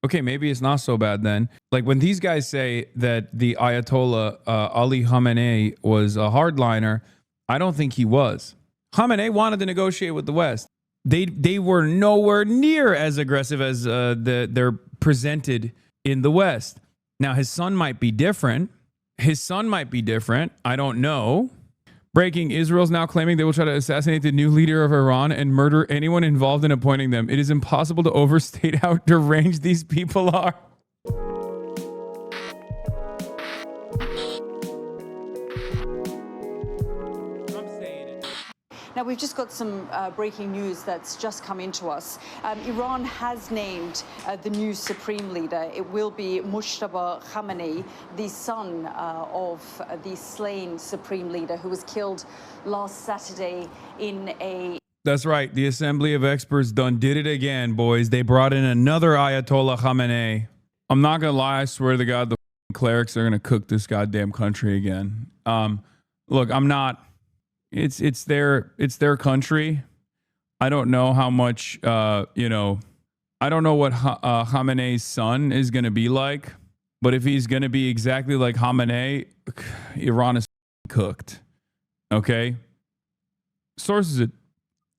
Okay, maybe it's not so bad then. Like when these guys say that the Ayatollah Ali Khamenei was a hardliner, I don't think he was. Khamenei wanted to negotiate with the West. They were nowhere near as aggressive as they're presented in the West. Now, his son might be different. I don't know. Breaking, Israel's now claiming they will try to assassinate the new leader of Iran and murder anyone involved in appointing them. It is impossible to overstate how deranged these people are. Now, we've just got some breaking news that's just come into us. Iran has named the new supreme leader. It will be Mujtaba Khamenei, the son of the slain supreme leader who was killed last Saturday in a... That's right. The Assembly of Experts done did it again, boys. They brought in another Ayatollah Khamenei. I'm not going to lie. I swear to God, the clerics are going to cook this goddamn country again. Look, I'm not... It's their country. I don't know how much, I don't know what Khamenei's son is going to be like. But if he's going to be exactly like Khamenei, Iran is cooked. Okay? Sources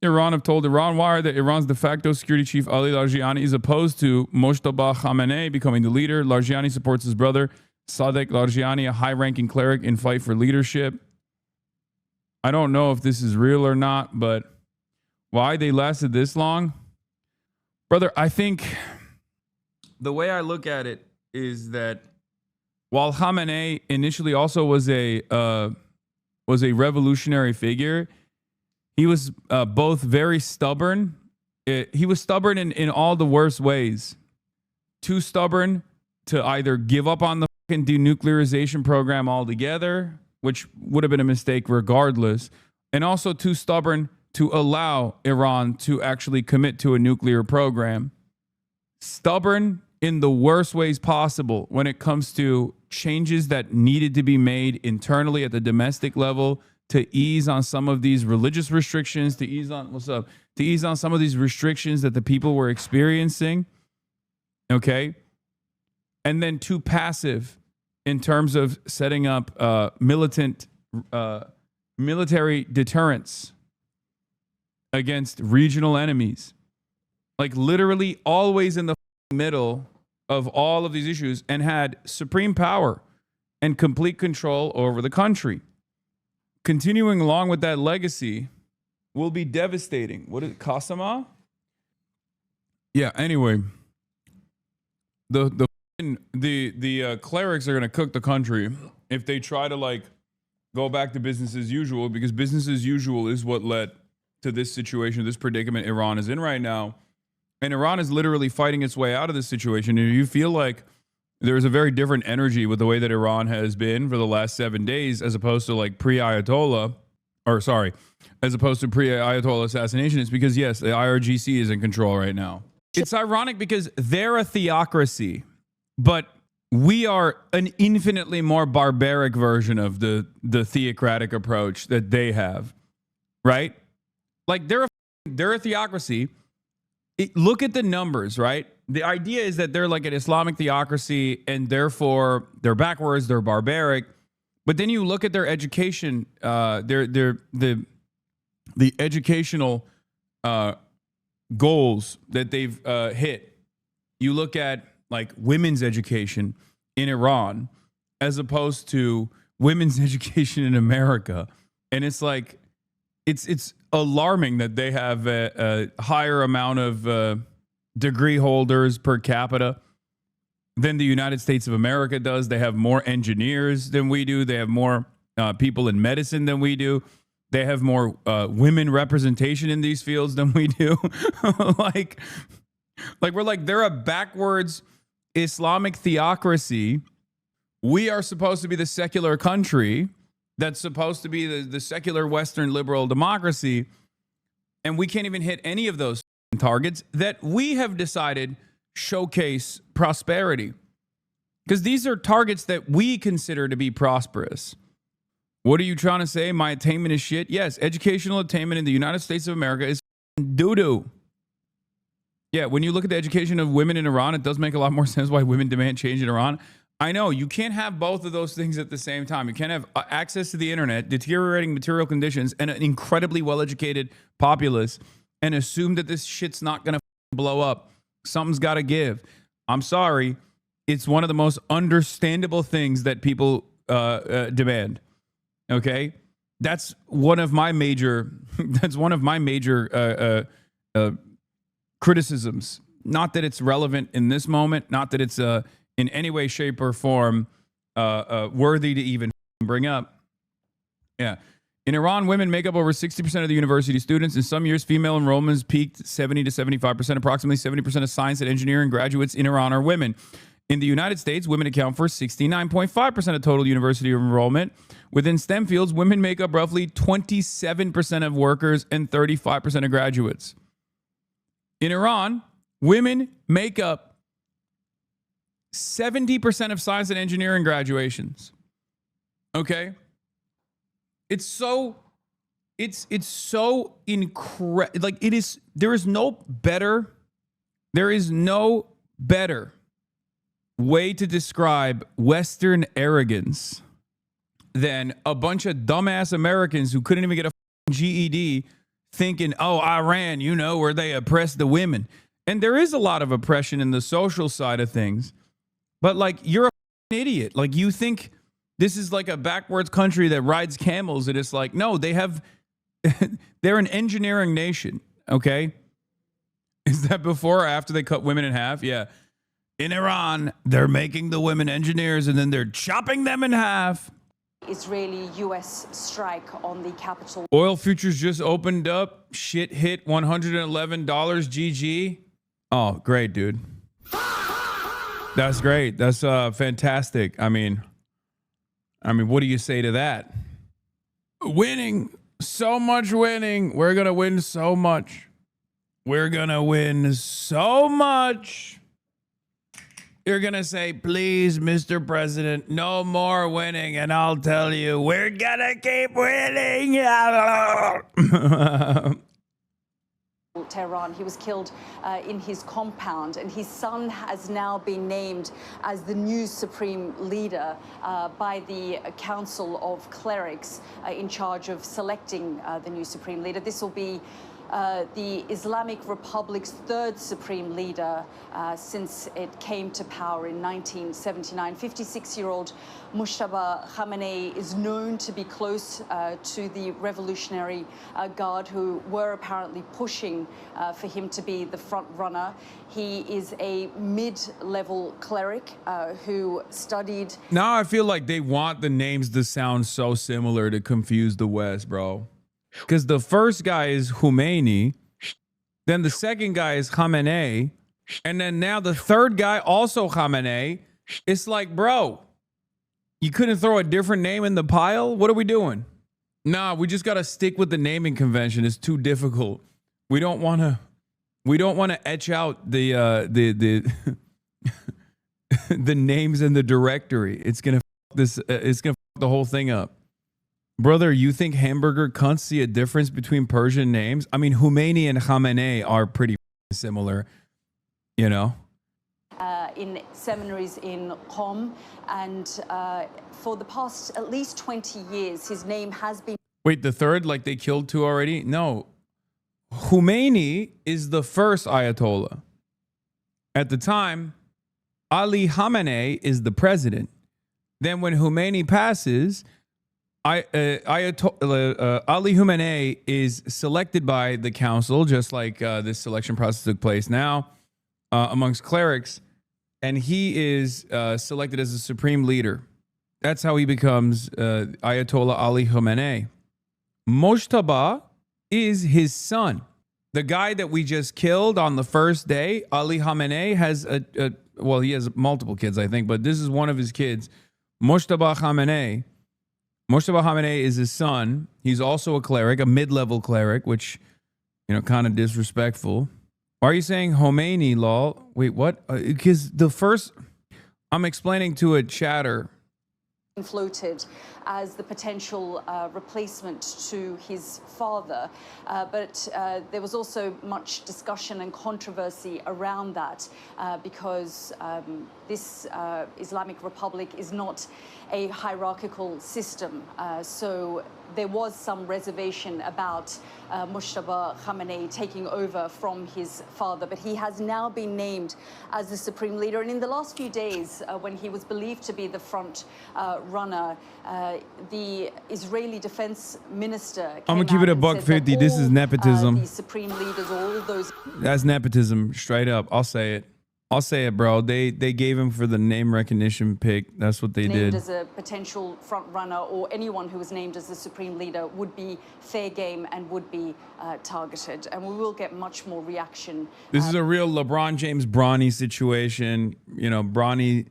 Iran have told Iran Wire that Iran's de facto security chief Ali Larijani is opposed to Mojtaba Khamenei becoming the leader. Larijani supports his brother Sadek Larijani, a high-ranking cleric, in fight for leadership. I don't know if this is real or not, but why they lasted this long? Brother, I think the way I look at it is that while Khamenei initially also was a revolutionary figure, he was both very stubborn. He was stubborn in all the worst ways. Too stubborn to either give up on the fucking denuclearization program altogether, which would have been a mistake regardless, and also too stubborn to allow Iran to actually commit to a nuclear program. Stubborn in the worst ways possible when it comes to changes that needed to be made internally at the domestic level to ease on some of these religious restrictions, to ease on some of these restrictions that the people were experiencing. Okay? And then too passive in terms of setting up military deterrence against regional enemies. Like literally always in the middle of all of these issues, and had supreme power and complete control over the country. Continuing along with that legacy will be devastating. What is it, Kasama? Yeah, anyway. The clerics are going to cook the country if they try to like go back to business as usual, because business as usual is what led to this situation, this predicament Iran is in right now. And Iran is literally fighting its way out of this situation. And you feel like there's a very different energy with the way that Iran has been for the last 7 days, as opposed to like pre-Ayatollah, as opposed to pre-Ayatollah assassination. It's because, yes, the IRGC is in control right now. It's ironic because they're a theocracy, but we are an infinitely more barbaric version of the theocratic approach that they have, right? Like they're a theocracy. Look at the numbers, right? The idea is that they're like an Islamic theocracy and therefore they're backwards, they're barbaric. But then you look at their education, the educational goals that they've hit. You look at like women's education in Iran as opposed to women's education in America. And it's like, it's alarming that they have a higher amount of degree holders per capita than the United States of America does. They have more engineers than we do. They have more people in medicine than we do. They have more women representation in these fields than we do. like we're like, they're a backwards Islamic theocracy. We are supposed to be the secular country that's supposed to be the secular Western liberal democracy. And we can't even hit any of those targets that we have decided showcase prosperity. Because these are targets that we consider to be prosperous. What are you trying to say? My attainment is shit? Yes, educational attainment in the United States of America is doo-doo. Yeah, when you look at the education of women in Iran, it does make a lot more sense why women demand change in Iran. I know you can't have both of those things at the same time. You can't have access to the internet, deteriorating material conditions, and an incredibly well-educated populace and assume that this shit's not going to blow up. Something's got to give. I'm sorry. It's one of the most understandable things that people demand. Okay? That's one of my major criticisms. Not that it's relevant in this moment, not that it's in any way, shape, or form worthy to even bring up. Yeah. In Iran, women make up over 60% of the university students. In some years, female enrollments peaked 70 to 75%. Approximately 70% of science and engineering graduates in Iran are women. In the United States, women account for 69.5% of total university enrollment. Within STEM fields, women make up roughly 27% of workers and 35% of graduates. In Iran, women make up 70% of science and engineering graduations. Okay? It's so incredible. Like there is no better way to describe Western arrogance than a bunch of dumbass Americans who couldn't even get a GED thinking, oh, Iran, you know, where they oppress the women. And there is a lot of oppression in the social side of things. But like, you're an idiot. Like, you think this is like a backwards country that rides camels. And it's like, no, they're an engineering nation. Okay. Is that before or after they cut women in half? Yeah. In Iran, they're making the women engineers and then they're chopping them in half. Israeli-US strike on the capital. Oil futures just opened up. Shit hit $111. GG. Oh, great, dude. That's great. That's fantastic. I mean, what do you say to that? Winning. So much winning. We're going to win so much. We're going to win so much. You're going to say, please, Mr. President, no more winning. And I'll tell you, we're going to keep winning. Tehran. He was killed in his compound, and his son has now been named as the new supreme leader by the Council of Clerics in charge of selecting the new supreme leader. This will be the Islamic Republic's third supreme leader since it came to power in 1979. 56-year-old Mujtaba Khamenei is known to be close to the Revolutionary Guard, who were apparently pushing for him to be the front runner. He is a mid-level cleric who studied... Now I feel like they want the names to sound so similar to confuse the West, bro. Because the first guy is Khomeini, then the second guy is Khamenei, and then now the third guy also Khamenei. It's like, bro, you couldn't throw a different name in the pile? What are we doing? Nah, we just got to stick with the naming convention. It's too difficult. We don't want to etch out the the names in the directory. It's gonna fuck the whole thing up. Brother, you think hamburger cunts see a difference between Persian names? I mean, Khomeini and Khamenei are pretty similar, you know? In seminaries in Qom, and for the past at least 20 years, his name has been... Wait, the third? Like they killed two already? No. Khomeini is the first Ayatollah. At the time, Ali Khamenei is the president. Then when Khomeini passes... Ayatollah Ali Khamenei is selected by the council, just like this selection process took place now amongst clerics, and he is selected as the supreme leader. That's how he becomes Ayatollah Ali Khamenei. Mojtaba is his son. The guy that we just killed on the first day, Ali Khamenei, has well, he has multiple kids, I think, but this is one of his kids, Mojtaba Khamenei. Mojtaba Khamenei is his son. He's also a cleric, a mid-level cleric, which, you know, kind of disrespectful. Why are you saying Khomeini, lol? Wait, what? Because the first... I'm explaining to a chatter floated as the potential replacement to his father. But there was also much discussion and controversy around that because this Islamic Republic is not a hierarchical system. So there was some reservation about Mujtaba Khamenei taking over from his father, but he has now been named as the supreme leader. And in the last few days, when he was believed to be the front runner, the Israeli defense minister I'm gonna keep it a $150. This is nepotism. The supreme leaders, all those. That's nepotism, straight up. I'll say it. I'll say it, bro. They gave him for the name recognition pick. That's what they did. As a potential front runner, or anyone who was named as the supreme leader, would be fair game and would be targeted. And we will get much more reaction. This is a real LeBron James Bronny situation. You know, Bronny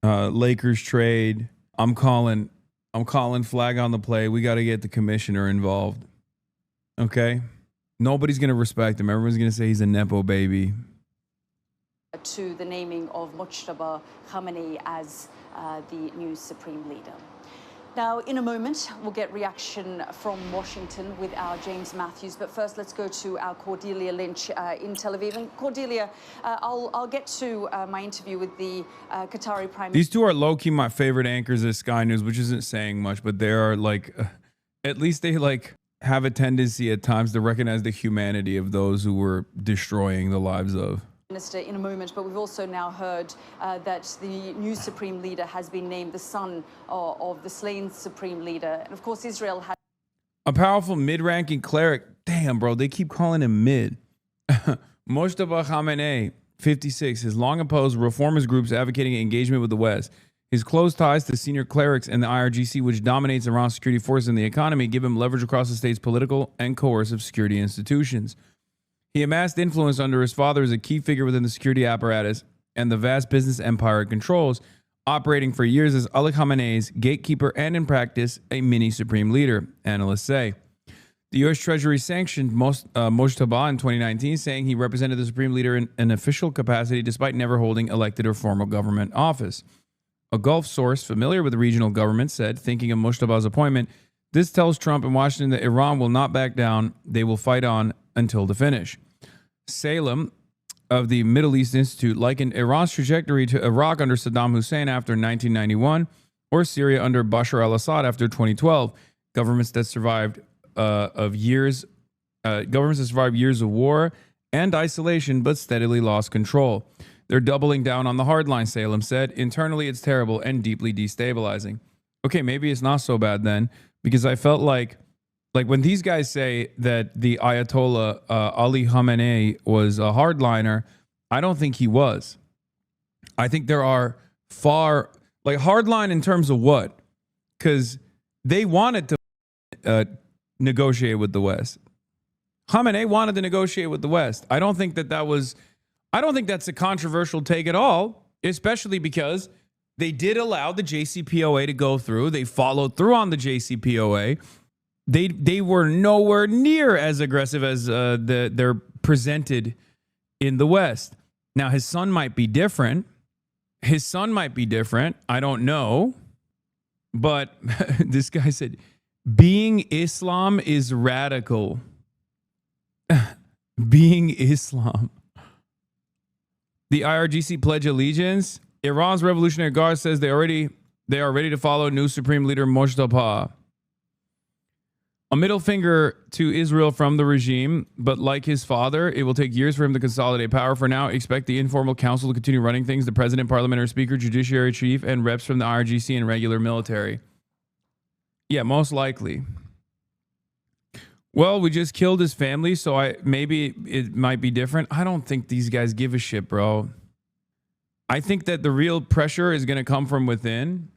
Lakers trade. I'm calling flag on the play. We got to get the commissioner involved. Okay? Nobody's gonna respect him. Everyone's gonna say he's a nepo baby. To the naming of Mujtaba Khamenei as the new supreme leader. Now, in a moment, we'll get reaction from Washington with our James Matthews. But first, let's go to our Cordelia Lynch in Tel Aviv. And Cordelia, I'll get to my interview with the Qatari Prime Minister. These two are low-key my favorite anchors at Sky News, which isn't saying much, but they are like, at least they like have a tendency at times to recognize the humanity of those who were destroying the lives of. Minister in a moment, but we've also now heard that the new supreme leader has been named the son of the slain supreme leader. And of course, Israel has a powerful mid-ranking cleric. Damn, bro, they keep calling him mid. Mujtaba Khamenei, 56, has long opposed reformist groups advocating engagement with the West. His close ties to senior clerics and the IRGC, which dominates Iran's security forces and the economy, give him leverage across the state's political and coercive security institutions. He amassed influence under his father as a key figure within the security apparatus and the vast business empire it controls, operating for years as Ali Khamenei's gatekeeper and, in practice, a mini supreme leader, analysts say. The U.S. Treasury sanctioned Mujtaba in 2019, saying he represented the supreme leader in an official capacity despite never holding elected or formal government office. A Gulf source familiar with the regional government said, thinking of Mujtaba's appointment, this tells Trump and Washington that Iran will not back down. They will fight on until the finish. Salem of the Middle East Institute likened Iran's trajectory to Iraq under Saddam Hussein after 1991 or Syria under Bashar al-Assad after 2012. Governments that survived years of war and isolation but steadily lost control. They're doubling down on the hardline, Salem said. Internally, it's terrible and deeply destabilizing. Okay, maybe it's not so bad then, because I felt like when these guys say that the Ayatollah Ali Khamenei was a hardliner, I don't think he was. I think there are hardline in terms of what? Because they wanted to negotiate with the West. Khamenei wanted to negotiate with the West. I don't think that's a controversial take at all, especially because they did allow the JCPOA to go through. They followed through on the JCPOA. They were nowhere near as aggressive as they're presented in the West. Now, his son might be different. I don't know. But this guy said, being Islam is radical. Being Islam. The IRGC pledge allegiance. Iran's Revolutionary Guard says they are ready to follow new Supreme Leader Mujtaba. A middle finger to Israel from the regime, but like his father, it will take years for him to consolidate power. For now, expect the informal council to continue running things. The president, parliamentary speaker, judiciary chief, and reps from the IRGC and regular military. Yeah, most likely. Well, we just killed his family, so maybe it might be different. I don't think these guys give a shit, bro. I think that the real pressure is going to come from within,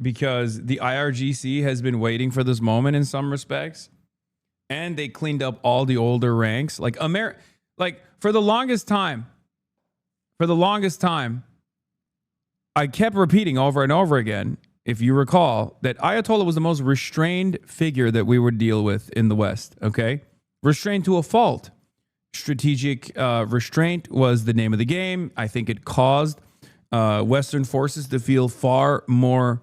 because the IRGC has been waiting for this moment in some respects, and they cleaned up all the older ranks. For the longest time, I kept repeating over and over again, if you recall, that Ayatollah was the most restrained figure that we would deal with in the West, okay? Restrained to a fault. Strategic restraint was the name of the game. I think it caused Western forces to feel far more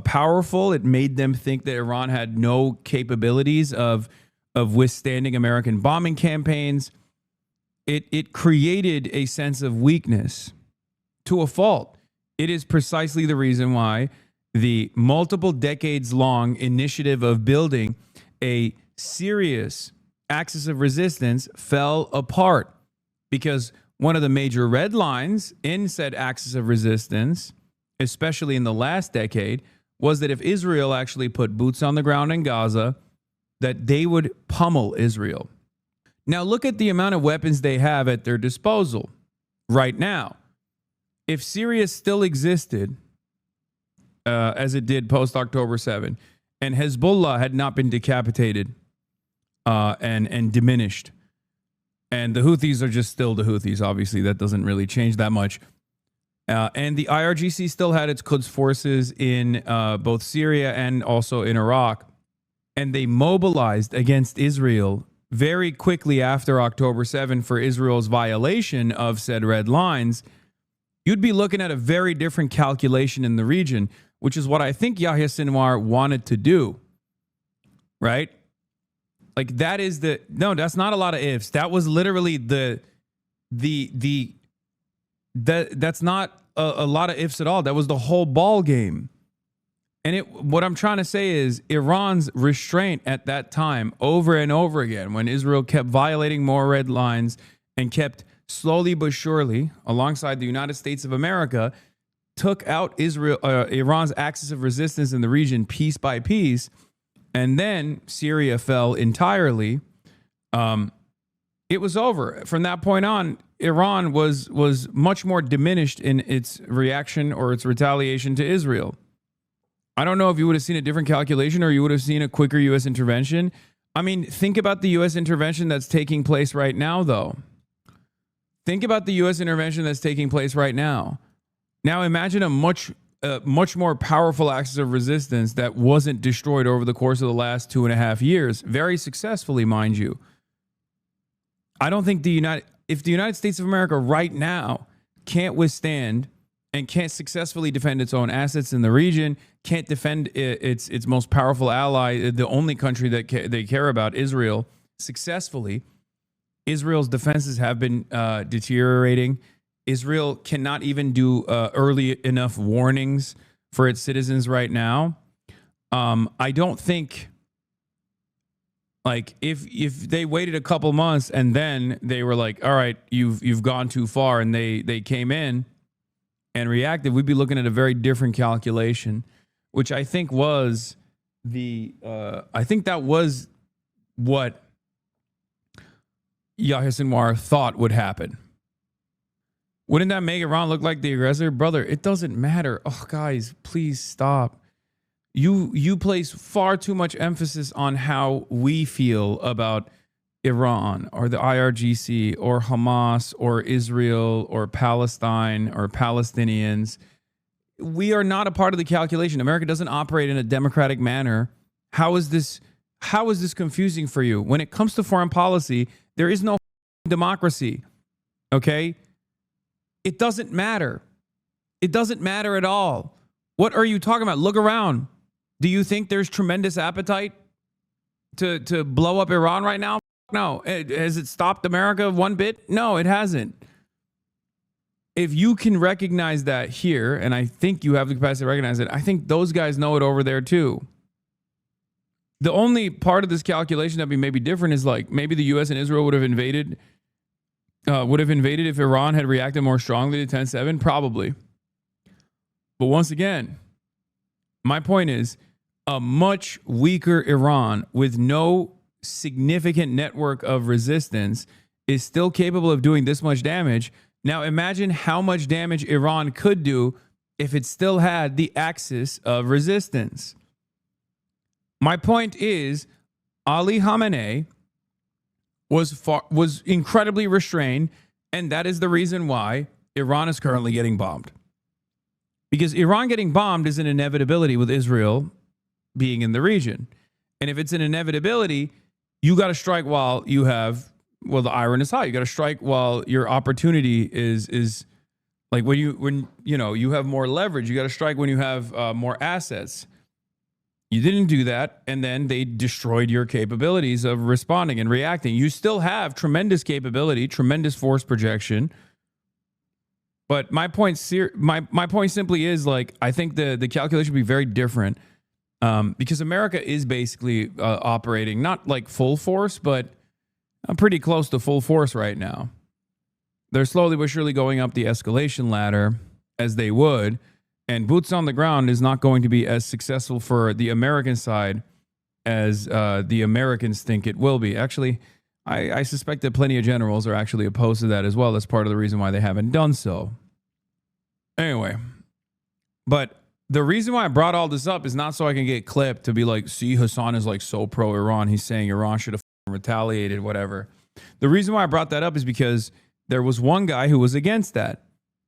powerful. It made them think that Iran had no capabilities of withstanding American bombing campaigns. It created a sense of weakness to a fault. It is precisely the reason why the multiple decades long initiative of building a serious axis of resistance fell apart, because one of the major red lines in said axis of resistance, especially in the last decade, was that if Israel actually put boots on the ground in Gaza, that they would pummel Israel. Now look at the amount of weapons they have at their disposal right now. If Syria still existed, as it did post-October 7, and Hezbollah had not been decapitated and diminished, and the Houthis are just still the Houthis, obviously, that doesn't really change that much. And the IRGC still had its Quds forces in both Syria and also in Iraq. And they mobilized against Israel very quickly after October 7 for Israel's violation of said red lines. You'd be looking at a very different calculation in the region, which is what I think Yahya Sinwar wanted to do. Right? Like that is no, that's not a lot of ifs. That was literally that's not a lot of ifs at all. That was the whole ball game. And what I'm trying to say is Iran's restraint at that time over and over again, when Israel kept violating more red lines and kept slowly but surely, alongside the United States of America, took out Iran's axis of resistance in the region piece by piece. And then Syria fell entirely. It was over. From that point on, Iran was much more diminished in its reaction or its retaliation to Israel. I don't know if you would have seen a different calculation or you would have seen a quicker U.S. intervention. I mean, think about the U.S. intervention that's taking place right now, though. Think about the U.S. intervention that's taking place right now. Now imagine a much more powerful axis of resistance that wasn't destroyed over the course of the last 2.5 years, very successfully, mind you. I don't think if the United States of America right now can't withstand and can't successfully defend its own assets in the region, can't defend its most powerful ally, the only country that they care about, Israel, successfully. Israel's defenses have been deteriorating. Israel cannot even do early enough warnings for its citizens right now. I don't think, like, if they waited a couple months and then they were like, all right, you've gone too far, and they came in and reacted, we'd be looking at a very different calculation, which I think was that was what Yahya Sinwar thought would happen. Wouldn't that make Iran look like the aggressor? Brother, it doesn't matter. Oh, guys, please stop. You place far too much emphasis on how we feel about Iran or the IRGC or Hamas or Israel or Palestine or Palestinians. We are not a part of the calculation. America doesn't operate in a democratic manner. How is this confusing for you? When it comes to foreign policy, there is no democracy. Okay? It doesn't matter. It doesn't matter at all. What are you talking about? Look around. Do you think there's tremendous appetite to blow up Iran right now? No. Has it stopped America one bit? No, it hasn't. If you can recognize that here, and I think you have the capacity to recognize it, I think those guys know it over there too. The only part of this calculation that may be different is, like, maybe the U.S. and Israel would have invaded if Iran had reacted more strongly to 10-7, probably. But once again, my point is, a much weaker Iran with no significant network of resistance is still capable of doing this much damage. Now imagine how much damage Iran could do if it still had the axis of resistance. My point is, Ali Khamenei was incredibly restrained, and that is the reason why Iran is currently getting bombed. Because Iran getting bombed is an inevitability with Israel being in the region. And if it's an inevitability, you got to strike while you have, well, the iron is hot. You got to strike while your opportunity is Like when you have more leverage, you got to strike when you have more assets. You didn't do that, and then they destroyed your capabilities of responding and reacting. You still have tremendous capability, tremendous force projection. But my point simply is, like, I think the calculation would be very different, because America is basically operating not like full force, but pretty close to full force right now. They're slowly but surely going up the escalation ladder, as they would. And boots on the ground is not going to be as successful for the American side as the Americans think it will be. Actually, I suspect that plenty of generals are actually opposed to that as well. That's part of the reason why they haven't done so. Anyway, but the reason why I brought all this up is not so I can get clipped to be like, see, Hasan is like so pro-Iran. He's saying Iran should have retaliated, whatever. The reason why I brought that up is because there was one guy who was against that.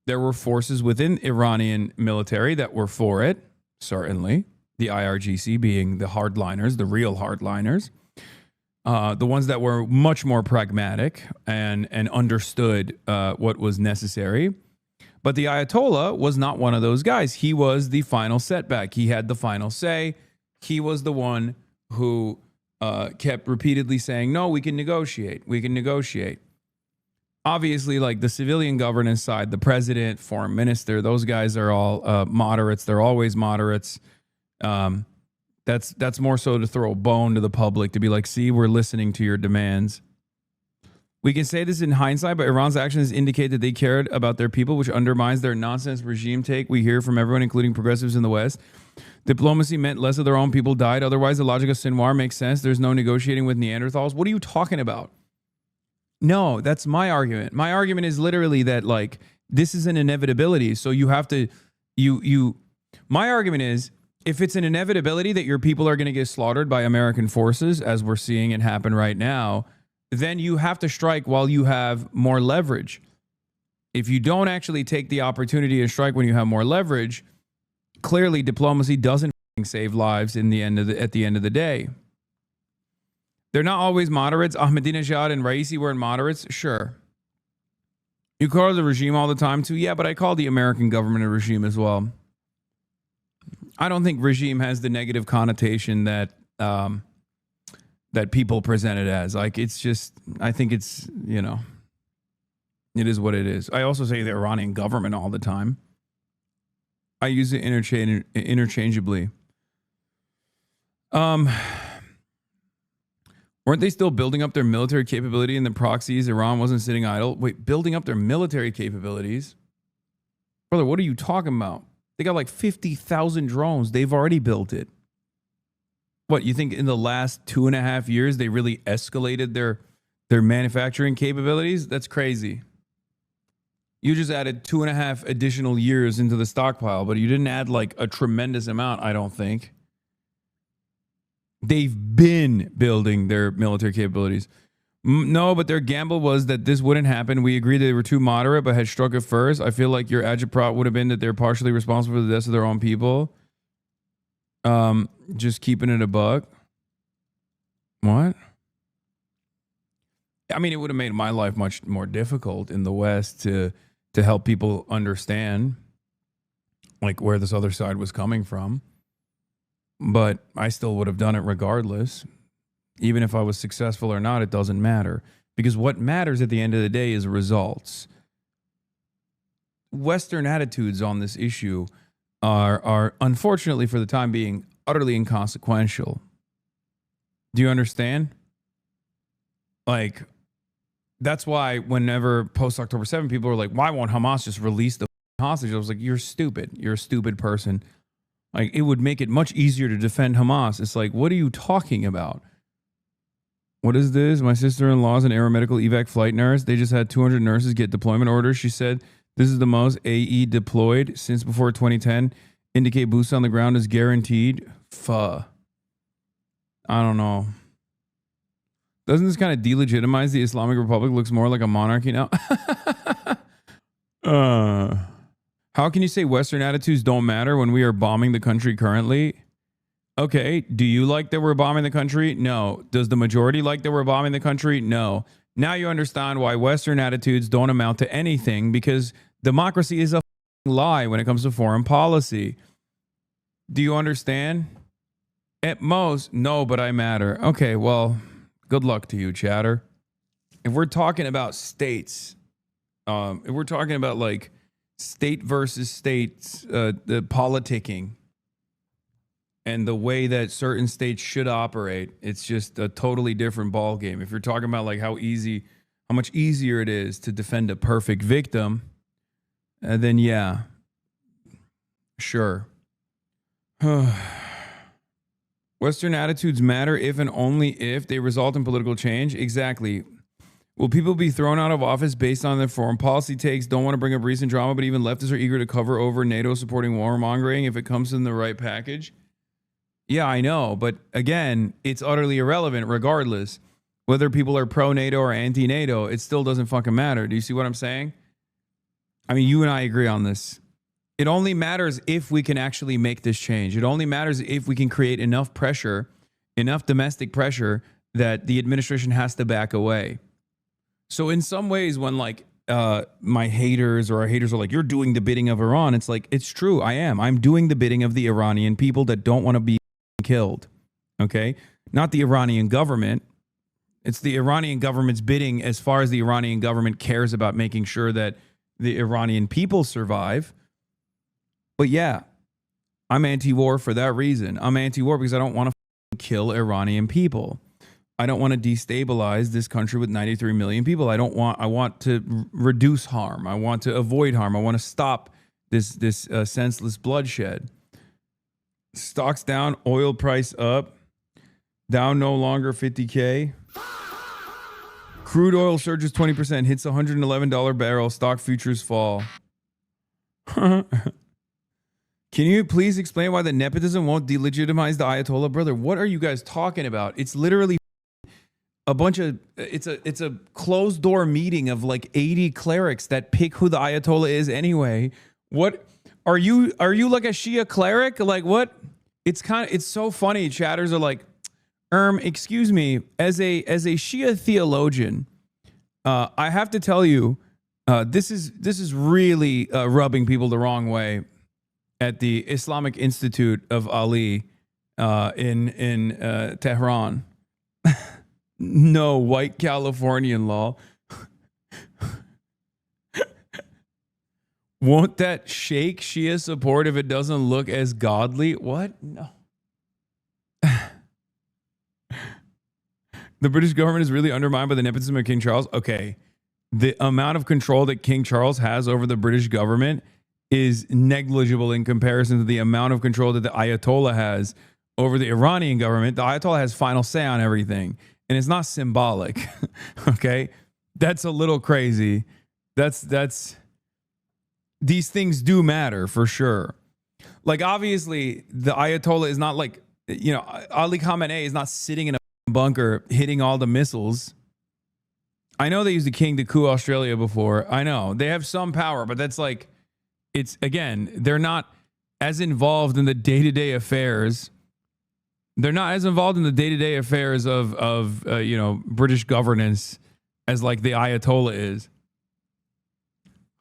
There were forces within Iranian military that were for it, certainly. The IRGC being the hardliners, the real hardliners. The ones that were much more pragmatic and understood what was necessary. But the Ayatollah was not one of those guys. He was the final setback. He had the final say. He was the one who kept repeatedly saying, no, we can negotiate. We can negotiate. Obviously, like the civilian governance side, the president, foreign minister, those guys are all moderates. They're always moderates. That's more so to throw a bone to the public, to be like, see, we're listening to your demands. We can say this in hindsight, but Iran's actions indicate that they cared about their people, which undermines their nonsense regime take. We hear from everyone, including progressives in the West. Diplomacy meant less of their own people died. Otherwise, the logic of Sinwar makes sense. There's no negotiating with Neanderthals. What are you talking about? No, that's my argument. My argument is literally that, like, this is an inevitability. So you have to, my argument is, if it's an inevitability that your people are going to get slaughtered by American forces, as we're seeing it happen right now, then you have to strike while you have more leverage. If you don't actually take the opportunity to strike when you have more leverage, clearly diplomacy doesn't save lives at the end of the day. They're not always moderates. Ahmadinejad and Raisi weren't moderates. Sure. You call the regime all the time too? Yeah, but I call the American government a regime as well. I don't think regime has the negative connotation that that people present it as. Like, it's just, I think it's, it is what it is. I also say the Iranian government all the time. I use it interchangeably. Weren't they still building up their military capability in the proxies? Iran wasn't sitting idle. Wait, building up their military capabilities? Brother, what are you talking about? They got like 50,000 drones. They've already built it. What, you think in the last 2.5 years they really escalated their manufacturing capabilities? That's crazy. You just added 2.5 additional years into the stockpile, but you didn't add like a tremendous amount, I don't think. They've been building their military capabilities. No, but their gamble was that this wouldn't happen. We agreed they were too moderate, but had struck it first. I feel like your agitprop would have been that they're partially responsible for the deaths of their own people. Just keeping it a buck. What? I mean, it would have made my life much more difficult in the West to help people understand, like, where this other side was coming from. But I still would have done it regardless. Even if I was successful or not, it doesn't matter. Because what matters at the end of the day is results. Western attitudes on this issue are unfortunately, for the time being, utterly inconsequential. Do you understand? Like, that's why whenever post-October 7, people are like, why won't Hamas just release the hostages? I was like, you're stupid. You're a stupid person. Like, it would make it much easier to defend Hamas. It's like, what are you talking about? What is this? My sister-in-law is an aeromedical evac flight nurse. They just had 200 nurses get deployment orders. She said, this is the most AE deployed since before 2010. Indicate boots on the ground is guaranteed. I don't know. Doesn't this kind of delegitimize the Islamic Republic? Looks more like a monarchy now. How can you say Western attitudes don't matter when we are bombing the country currently? Okay, do you like that we're bombing the country? No. Does the majority like that we're bombing the country? No. Now you understand why Western attitudes don't amount to anything, because Democracy is a lie when it comes to foreign policy. Do you understand? At most, no, but I matter. Okay, well, good luck to you, chatter. If we're talking about states, if we're talking about like state versus states, the politicking and the way that certain states should operate, it's just a totally different ballgame. If you're talking about like how much easier it is to defend a perfect victim, then yeah, sure. Western attitudes matter if and only if they result in political change. Exactly. Will people be thrown out of office based on their foreign policy takes? Don't want to bring up recent drama, but even leftists are eager to cover over NATO supporting warmongering if it comes in the right package. Yeah, I know. But again, it's utterly irrelevant regardless. Whether people are pro-NATO or anti-NATO, it still doesn't fucking matter. Do you see what I'm saying? I mean, you and I agree on this. It only matters if we can actually make this change. It only matters if we can create enough pressure, enough domestic pressure that the administration has to back away. So in some ways, when like my haters or our haters are like, you're doing the bidding of Iran, it's like, it's true. I am. I'm doing the bidding of the Iranian people that don't want to be killed. Okay? Not the Iranian government. It's the Iranian government's bidding as far as the Iranian government cares about making sure that the Iranian people survive. But yeah, I'm anti-war for that reason. I'm anti-war because I don't want to kill Iranian people. I don't want to destabilize this country with 93 million people. I want to reduce harm. I want to avoid harm. I want to stop this senseless bloodshed. Stocks down, oil price up, down no longer 50K. Crude oil surges 20%, hits $111 barrel, stock futures fall. Can you please explain why the nepotism won't delegitimize the Ayatollah? Brother, what are you guys talking about? It's literally a bunch of, it's a closed door meeting of like 80 clerics that pick who the Ayatollah is anyway. What are you like a Shia cleric? Like what? It's so funny. Chatters are like, excuse me, as a Shia theologian, I have to tell you, this is really rubbing people the wrong way at the Islamic Institute of Ali in Tehran. No, white Californian law. Won't that shake Shia support if it doesn't look as godly? What? No. The British government is really undermined by the nepotism of King Charles. Okay. The amount of control that King Charles has over the British government is negligible in comparison to the amount of control that the Ayatollah has over the Iranian government. The Ayatollah has final say on everything. And it's not symbolic. Okay? That's a little crazy. That's these things do matter for sure. Like obviously the Ayatollah is not like, you know, Ali Khamenei is not sitting in a bunker hitting all the missiles. I know they used the king to coup Australia before. I know they have some power, but that's like, it's again, they're not as involved in the day-to-day affairs. They're not as involved in the day-to-day affairs of you know, British governance as like the Ayatollah is.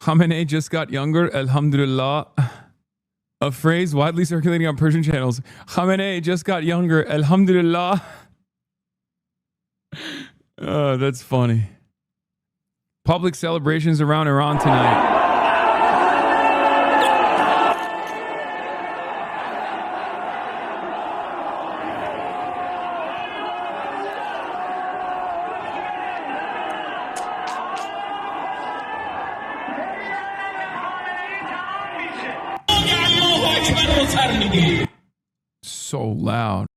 Khamenei just got younger, alhamdulillah. A phrase widely circulating on Persian channels. Khamenei just got younger, alhamdulillah. Oh, that's funny. Public celebrations around Iran tonight. So loud.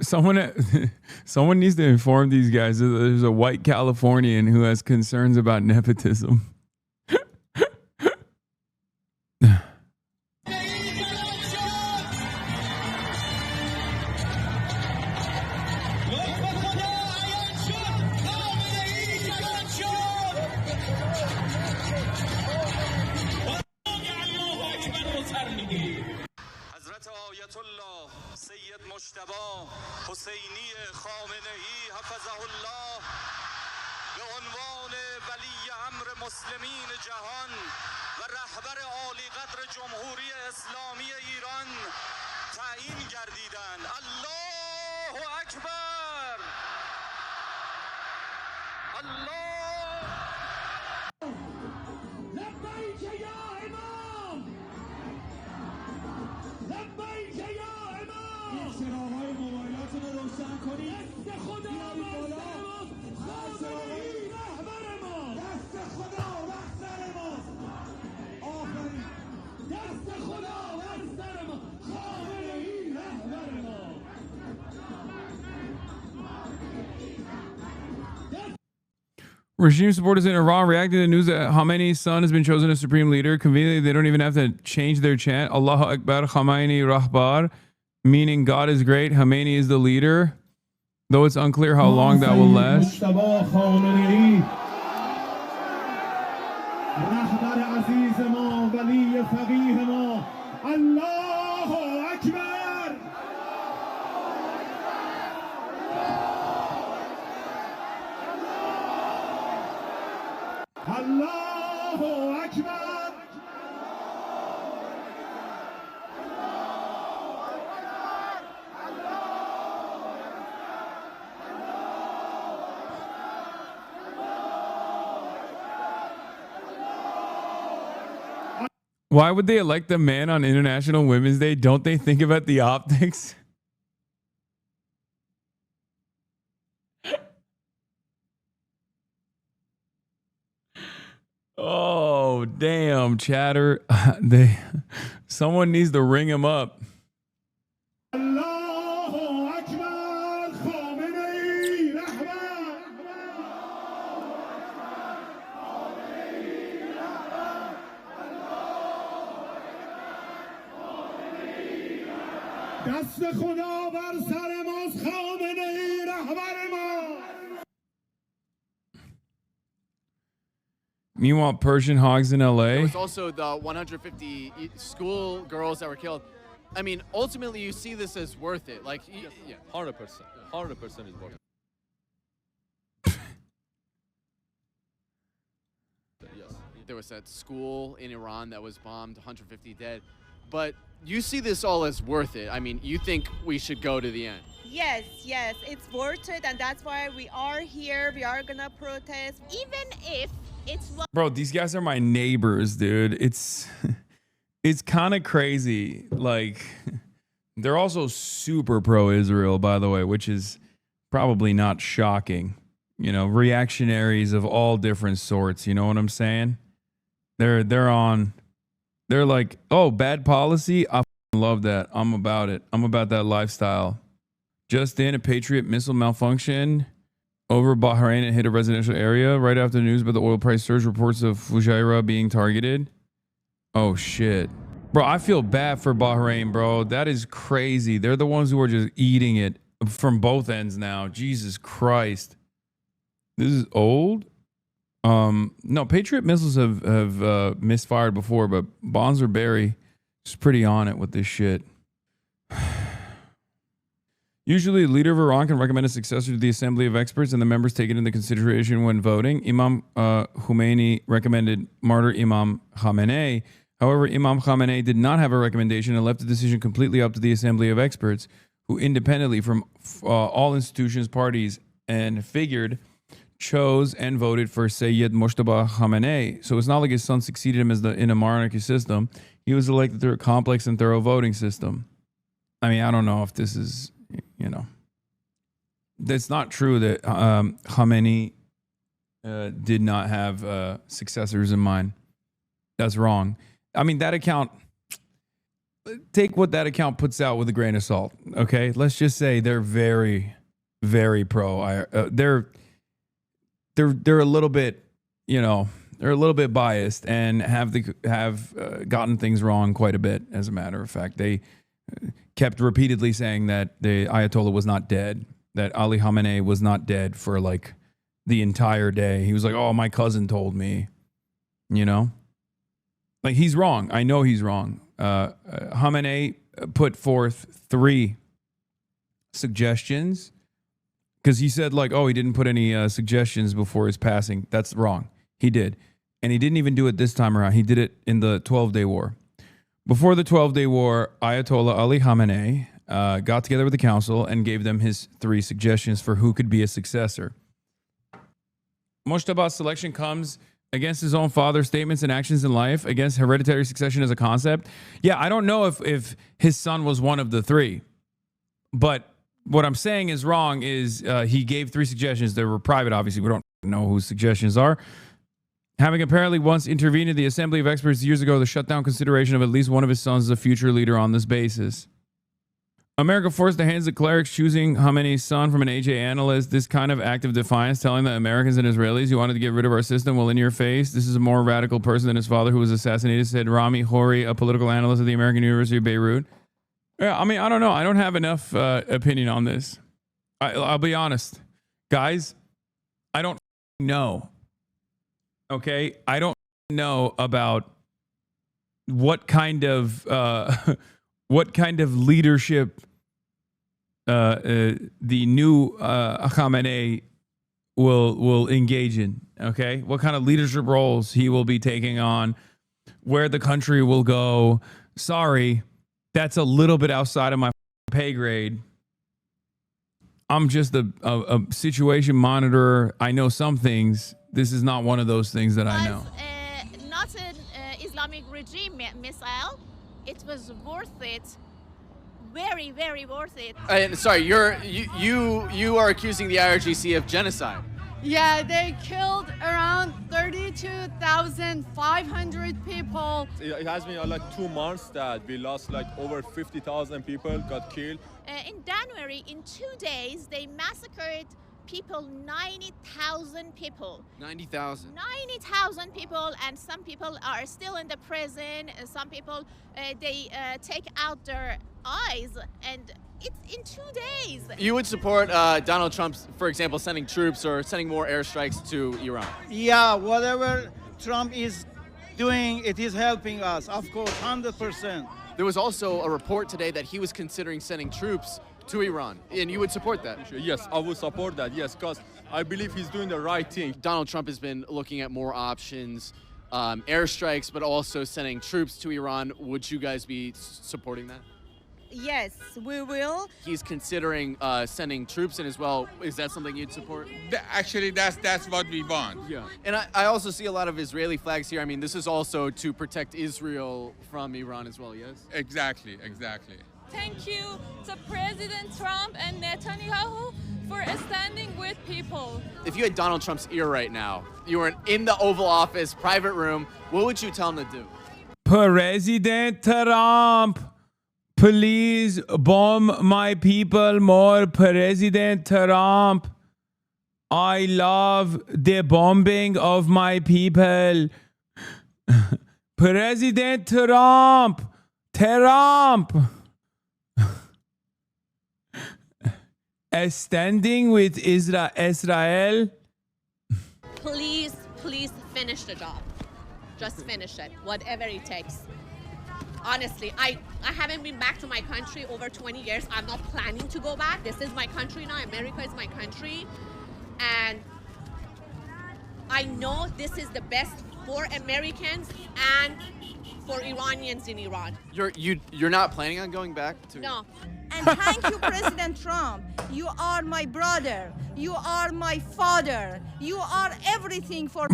Someone needs to inform these guys that there's a white Californian who has concerns about nepotism. آیت الله سید مجتبی حسینی خامنه‌ای حفظه الله به عنوان ولی امر مسلمین جهان و رهبر عالی قدر جمهوری اسلامی ایران تعیین گردیدند. الله اکبر. الله لبیک یا امام، لبیک یا امام. این چراغ‌های موبایلاتون رو روشن کنید. دست خدا بر خامنه‌ای رهبر ما. دست خدا بر سر ما. آفرین. دست خدا بر سر ما. خامنه‌ای رهبر ما. Regime supporters in Iran reacted to the news that Khamenei's son has been chosen as supreme leader. Conveniently, they don't even have to change their chant. Allahu Akbar, Khamenei Rahbar, meaning God is great, Khamenei is the leader. Though it's unclear how long that will last. Allahu Akbar. Why would they elect a man on International Women's Day? Don't they think about the optics? Oh, damn, chatter. Someone needs to ring him up. Allahu Akbar. Khamenei Rahbar. دست خدا بر سر ماست. خامنه‌ای رهبر ما. Meanwhile, Persian hogs in There LA. was also the 150 school girls that were killed. I mean, ultimately, you see this as worth it. Like, yeah, 100%. 100% is worth it. Yes. there was that school in Iran that was bombed, 150 dead. But you see this all as worth it. I mean, you think we should go to the end. Yes, yes, it's worth it, and that's why we are here. We are gonna protest, even if it's. Bro, these guys are my neighbors, dude. It's kind of crazy. Like, they're also super pro-Israel, by the way, which is probably not shocking. You know, reactionaries of all different sorts. You know what I'm saying? They're like, oh, bad policy. I love that. I'm about it. I'm about that lifestyle. Just in, a Patriot missile malfunction over Bahrain and hit a residential area. Right after the news about the oil price surge, reports of Fujairah being targeted. Oh, shit. Bro, I feel bad for Bahrain, bro. That is crazy. They're the ones who are just eating it from both ends now. Jesus Christ. This is old? No, Patriot missiles have misfired before, but Bonzer Berry is pretty on it with this shit. Usually, the leader of Iran can recommend a successor to the Assembly of Experts, and the members take it into consideration when voting. Imam Khomeini recommended martyr Imam Khamenei. However, Imam Khamenei did not have a recommendation and left the decision completely up to the Assembly of Experts, who independently from all institutions, parties, and figured chose and voted for Sayyid Mujtaba Khamenei. So it's not like his son succeeded him in a monarchy system. He was elected through a complex and thorough voting system. I mean, I don't know if this is, you know, it's not true that Khamenei did not have successors in mind. That's wrong. I mean, that account, take what that account puts out with a grain of salt. Okay, let's just say they're very, very pro. They're a little bit, you know, they're a little bit biased and have gotten things wrong quite a bit. As a matter of fact, they kept repeatedly saying that the Ayatollah was not dead, that Ali Khamenei was not dead for like the entire day. He was like, "Oh, my cousin told me," you know. Like, he's wrong. I know he's wrong. Khamenei put forth 3 suggestions because he said like, oh, he didn't put any suggestions before his passing. That's wrong. He did. And he didn't even do it this time around. He did it in the 12-Day War. Before the 12-Day War, Ayatollah Ali Khamenei got together with the council and gave them his 3 suggestions for who could be a successor. Mojtaba's selection comes against his own father's statements and actions in life, against hereditary succession as a concept. Yeah, I don't know if his son was one of the 3. But what I'm saying is wrong is he gave 3 suggestions. They were private, obviously. We don't know whose suggestions are. Having apparently once intervened in the Assembly of Experts years ago to shut down consideration of at least one of his sons as a future leader on this basis. America forced the hands of clerics choosing Khamenei's son from an AJ analyst. This kind of act of defiance, telling the Americans and Israelis you wanted to get rid of our system, well, in your face. This is a more radical person than his father who was assassinated, said Rami Hori, a political analyst at the American University of Beirut. Yeah, I mean, I don't know. I don't have enough opinion on this. I'll be honest. Guys, I don't know. Okay? I don't know about what kind of leadership the new Khamenei will engage in, okay? What kind of leadership roles he will be taking on, where the country will go. Sorry, that's a little bit outside of my pay grade. I'm just a situation monitorer. I know some things. This is not one of those things that I know. Not an Islamic regime missile. It was worth it. Very, very worth it. Sorry, you are accusing the IRGC of genocide. Yeah, they killed around 32,500 people. It has been like 2 months that we lost like over 50,000 people got killed. In January, in 2 days, they massacred people, 90,000 people. 90,000. 90,000 people, and some people are still in the prison. Some people, they take out their eyes, and it's in 2 days. You would support Donald Trump, for example, sending troops or sending more airstrikes to Iran? Yeah, whatever Trump is doing, it is helping us, of course, 100%. There was also a report today that he was considering sending troops to Iran, and you would support that? Yes, I would support that, yes, because I believe he's doing the right thing. Donald Trump has been looking at more options, airstrikes, but also sending troops to Iran. Would you guys be supporting that? Yes, we will. He's considering sending troops in as well. Is that something you'd support? Actually, that's what we want. Yeah. And I also see a lot of Israeli flags here. I mean, this is also to protect Israel from Iran as well, yes? Exactly. Thank you to President Trump and Netanyahu for standing with people. If you had Donald Trump's ear right now, you were in the Oval Office, private room, what would you tell him to do? President Trump, please bomb my people more. President Trump, I love the bombing of my people. President Trump. Standing with Israel. Please finish the job. Just finish it, whatever it takes. Honestly, I haven't been back to my country over 20 years. I'm not planning to go back. This is my country now. America is my country. And I know this is the best for Americans and for Iranians in Iran. You're not planning on going back to? No. And thank you, President Trump. You are my brother. You are my father. You are everything for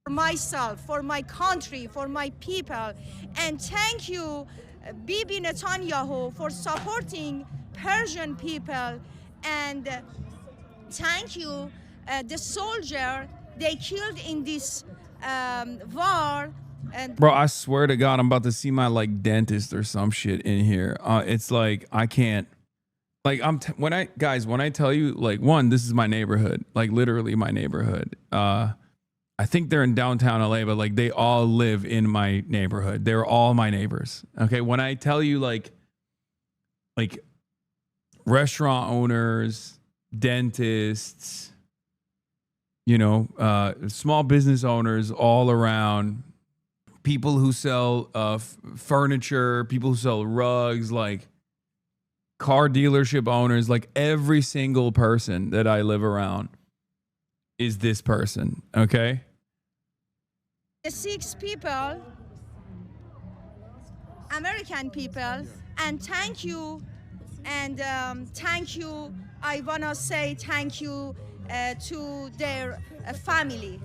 myself, for my country, for my people. And thank you, Bibi Netanyahu, for supporting Persian people. And thank you, the soldier they killed in this war. And bro, I swear to God, I'm about to see my like dentist or some shit in here. It's like I can't. Like when I tell you, like, one, this is my neighborhood, like literally my neighborhood. I think they're in downtown LA, but like they all live in my neighborhood. They're all my neighbors. Okay, when I tell you like restaurant owners, dentists, small business owners all around, people who sell furniture, people who sell rugs, like car dealership owners, like every single person that I live around is this person, okay? The 6 people, American people, and thank you. And thank you. I want to say thank you to their family.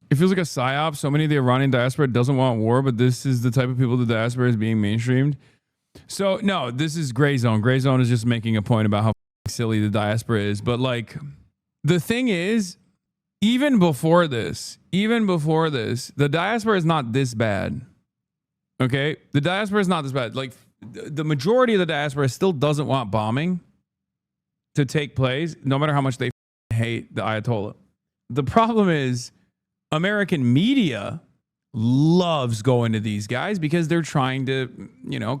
It feels like a psyop. So many of the Iranian diaspora doesn't want war, but this is the type of people the diaspora is being mainstreamed. So, no, this is Gray Zone. Gray Zone is just making a point about how silly the diaspora is. But, like, the thing is, even before this, the diaspora is not this bad. Okay? The diaspora is not this bad. Like, the majority of the diaspora still doesn't want bombing to take place, no matter how much they hate the Ayatollah. The problem is American media loves going to these guys because they're trying to,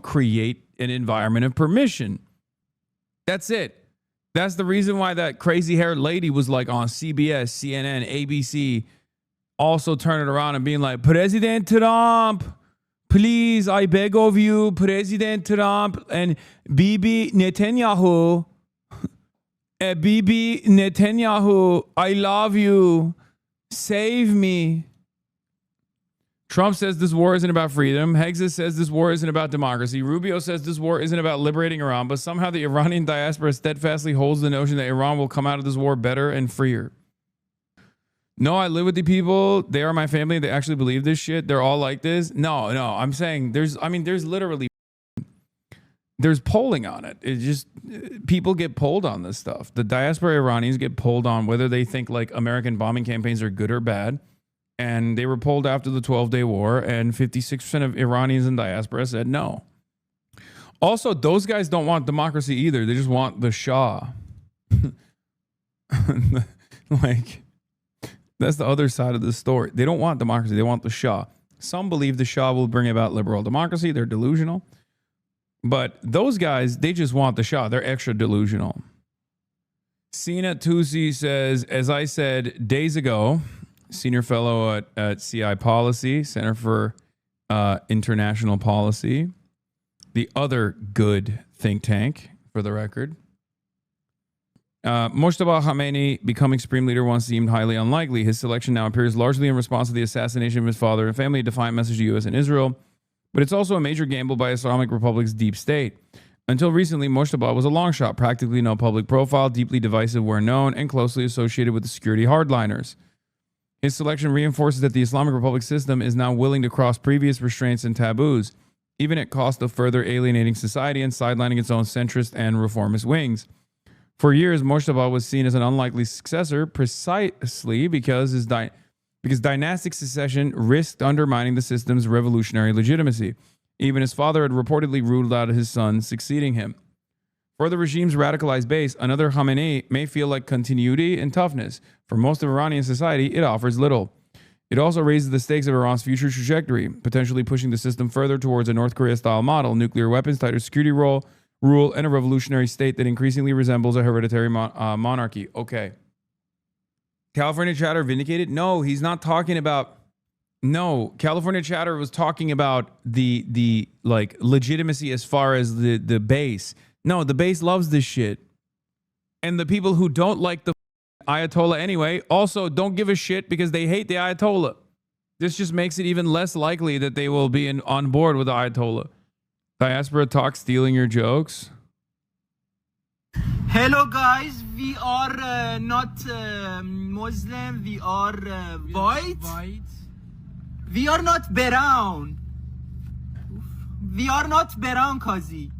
create an environment of permission. That's it. That's the reason why that crazy haired lady was like on CBS, CNN, ABC, also turning around and being like, President Trump, please, I beg of you, President Trump and Bibi Netanyahu, Bibi Netanyahu, I love you. Save me. Trump says this war isn't about freedom. Hexas says this war isn't about democracy. Rubio says this war isn't about liberating Iran, but somehow the Iranian diaspora steadfastly holds the notion that Iran will come out of this war better and freer. No, I live with the people. They are my family. They actually believe this shit. They're all like this. No, I'm saying there's polling on it. It just, people get polled on this stuff. The diaspora Iranians get polled on whether they think like American bombing campaigns are good or bad. And they were polled after the 12-day war, and 56% of Iranians in diaspora said no. Also, those guys don't want democracy either. They just want the Shah. Like, that's the other side of the story. They don't want democracy. They want the Shah. Some believe the Shah will bring about liberal democracy. They're delusional. But those guys, they just want the Shah. They're extra delusional. Sina Tusi says, as I said days ago, senior fellow at CI Policy, Center for International Policy, the other good think tank, for the record. Mojtaba Khamenei becoming supreme leader once seemed highly unlikely. His selection now appears largely in response to the assassination of his father and family, a defiant message to U.S. and Israel. But it's also a major gamble by Islamic Republic's deep state. Until recently, Mojtaba was a long shot, practically no public profile, deeply divisive where known, and closely associated with the security hardliners. His selection reinforces that the Islamic Republic system is now willing to cross previous restraints and taboos, even at cost of further alienating society and sidelining its own centrist and reformist wings. For years, Mojtaba was seen as an unlikely successor precisely because dynastic succession risked undermining the system's revolutionary legitimacy. Even his father had reportedly ruled out his son succeeding him. For the regime's radicalized base, another Khamenei may feel like continuity and toughness. For most of Iranian society, it offers little. It also raises the stakes of Iran's future trajectory, potentially pushing the system further towards a North Korea-style model, nuclear weapons, tighter security rule, and a revolutionary state that increasingly resembles a hereditary monarchy. Okay. California Chatter vindicated? No, he's not talking about... No, California Chatter was talking about the like legitimacy as far as the base. No, the base loves this shit. And the people who don't like the Ayatollah anyway also don't give a shit because they hate the Ayatollah. This just makes it even less likely that they will be on board with the Ayatollah. Diaspora talk stealing your jokes. Hello guys, we are not Muslim, we are white. We are not brown. We are not brown, Kazi.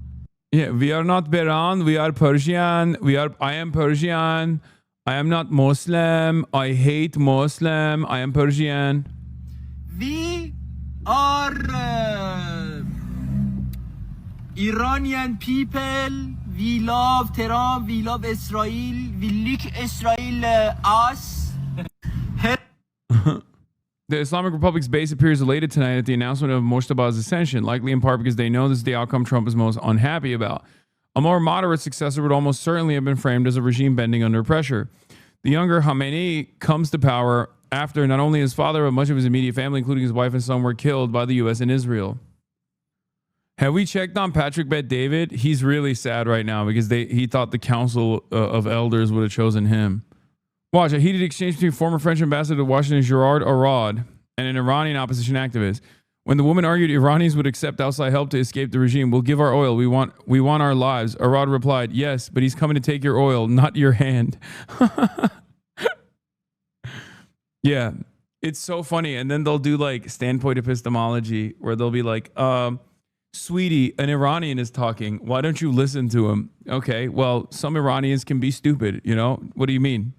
Yeah, we are not brown. We are Persian. I am Persian. I am not Muslim. I hate Muslim. I am Persian. We are Iranian people. We love Tehran. We love Israel. We like Israel us. The Islamic Republic's base appears elated tonight at the announcement of Mojtaba's ascension, likely in part because they know this is the outcome Trump is most unhappy about. A more moderate successor would almost certainly have been framed as a regime bending under pressure. The younger Khamenei comes to power after not only his father, but much of his immediate family, including his wife and son, were killed by the U.S. and Israel. Have we checked on Patrick Bet David? He's really sad right now because he thought the Council of Elders would have chosen him. Watch, a heated exchange between former French ambassador to Washington Gerard Arad and an Iranian opposition activist. When the woman argued Iranians would accept outside help to escape the regime, we'll give our oil. We want our lives. Arad replied, yes, but he's coming to take your oil, not your hand. Yeah, it's so funny. And then they'll do like standpoint epistemology where they'll be like, sweetie, an Iranian is talking. Why don't you listen to him? Okay, well, some Iranians can be stupid, you know? What do you mean?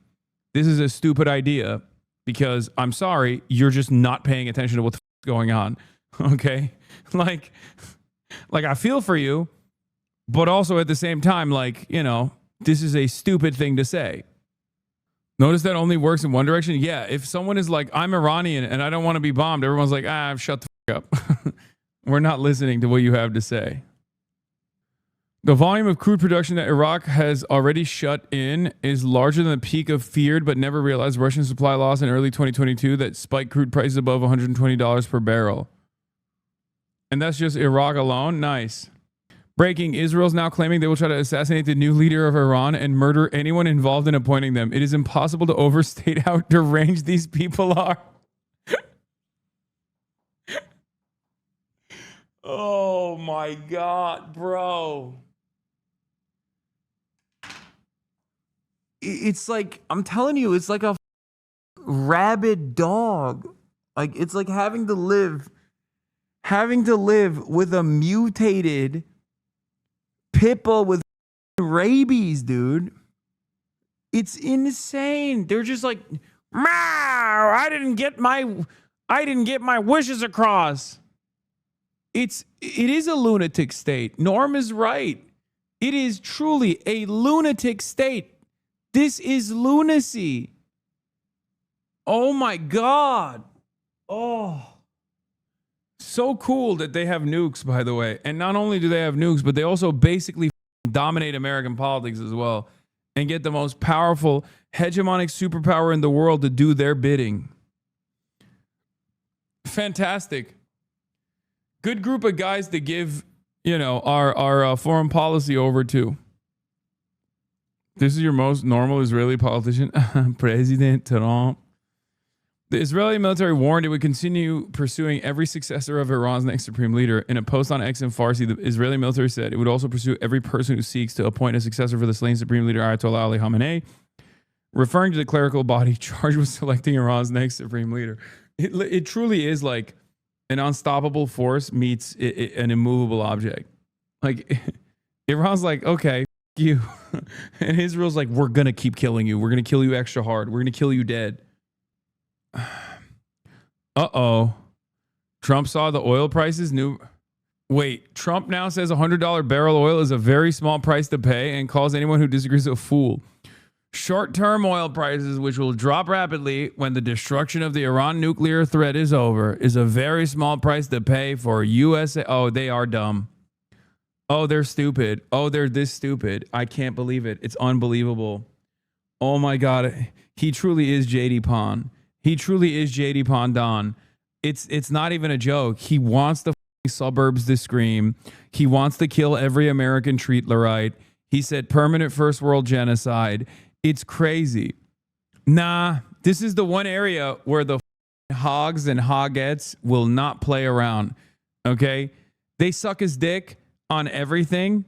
This is a stupid idea because I'm sorry, you're just not paying attention to what's going on. Okay? Like I feel for you, but also at the same time, like, you know, this is a stupid thing to say. Notice that only works in one direction. Yeah, if someone is like, I'm Iranian and I don't want to be bombed, everyone's like, shut the fuck up. We're not listening to what you have to say. The volume of crude production that Iraq has already shut in is larger than the peak of feared but never realized Russian supply loss in early 2022 that spiked crude prices above $120 per barrel. And that's just Iraq alone? Nice. Breaking, Israel's now claiming they will try to assassinate the new leader of Iran and murder anyone involved in appointing them. It is impossible to overstate how deranged these people are. Oh my God, bro. It's like, I'm telling you, it's like a rabid dog. Like, it's like having to live with a mutated pit bull with rabies, dude. It's insane. They're just like, meow, I didn't get my wishes across. It is a lunatic state. Norm is right. It is truly a lunatic state. This is lunacy. Oh my God. Oh. So cool that they have nukes, by the way. And not only do they have nukes, but they also basically dominate American politics as well and get the most powerful hegemonic superpower in the world to do their bidding. Fantastic. Good group of guys to give, you know, our foreign policy over to. This is your most normal Israeli politician, President Trump. The Israeli military warned it would continue pursuing every successor of Iran's next supreme leader. In a post on X in Farsi, the Israeli military said it would also pursue every person who seeks to appoint a successor for the slain supreme leader Ayatollah Ali Khamenei, referring to the clerical body charged with selecting Iran's next supreme leader. It truly is like an unstoppable force meets an immovable object. Like, Iran's like, okay, f you. And Israel's like, we're going to keep killing you. We're going to kill you extra hard. We're going to kill you dead. Uh-oh. Trump saw the oil prices. Wait, Trump now says $100 barrel oil is a very small price to pay and calls anyone who disagrees a fool. Short-term oil prices, which will drop rapidly when the destruction of the Iran nuclear threat is over, is a very small price to pay for USA. Oh, they are dumb. Oh, they're stupid. Oh, they're this stupid. I can't believe it. It's unbelievable. Oh my God. He truly is JD Pond. He truly is JD Pondon. It's not even a joke. He wants the suburbs to scream. He wants to kill every American Treatlerite. He said permanent first world genocide. It's crazy. Nah, this is the one area where the hogs and hogettes will not play around. Okay? They suck his dick on everything.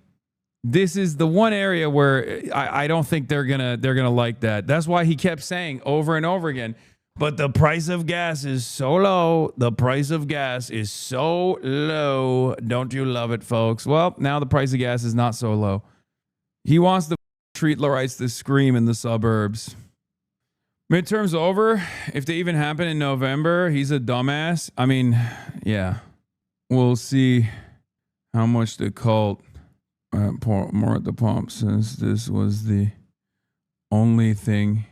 This is the one area where I don't think they're gonna like that. That's why he kept saying over and over again, but the price of gas is so low. The price of gas is so low. Don't you love it, folks? Well, now the price of gas is not so low. He wants the Treatlerites to scream in the suburbs. Midterms over. If they even happen in November, he's a dumbass. I mean, yeah. We'll see how much the cult pour more at the pump, since this was the only thing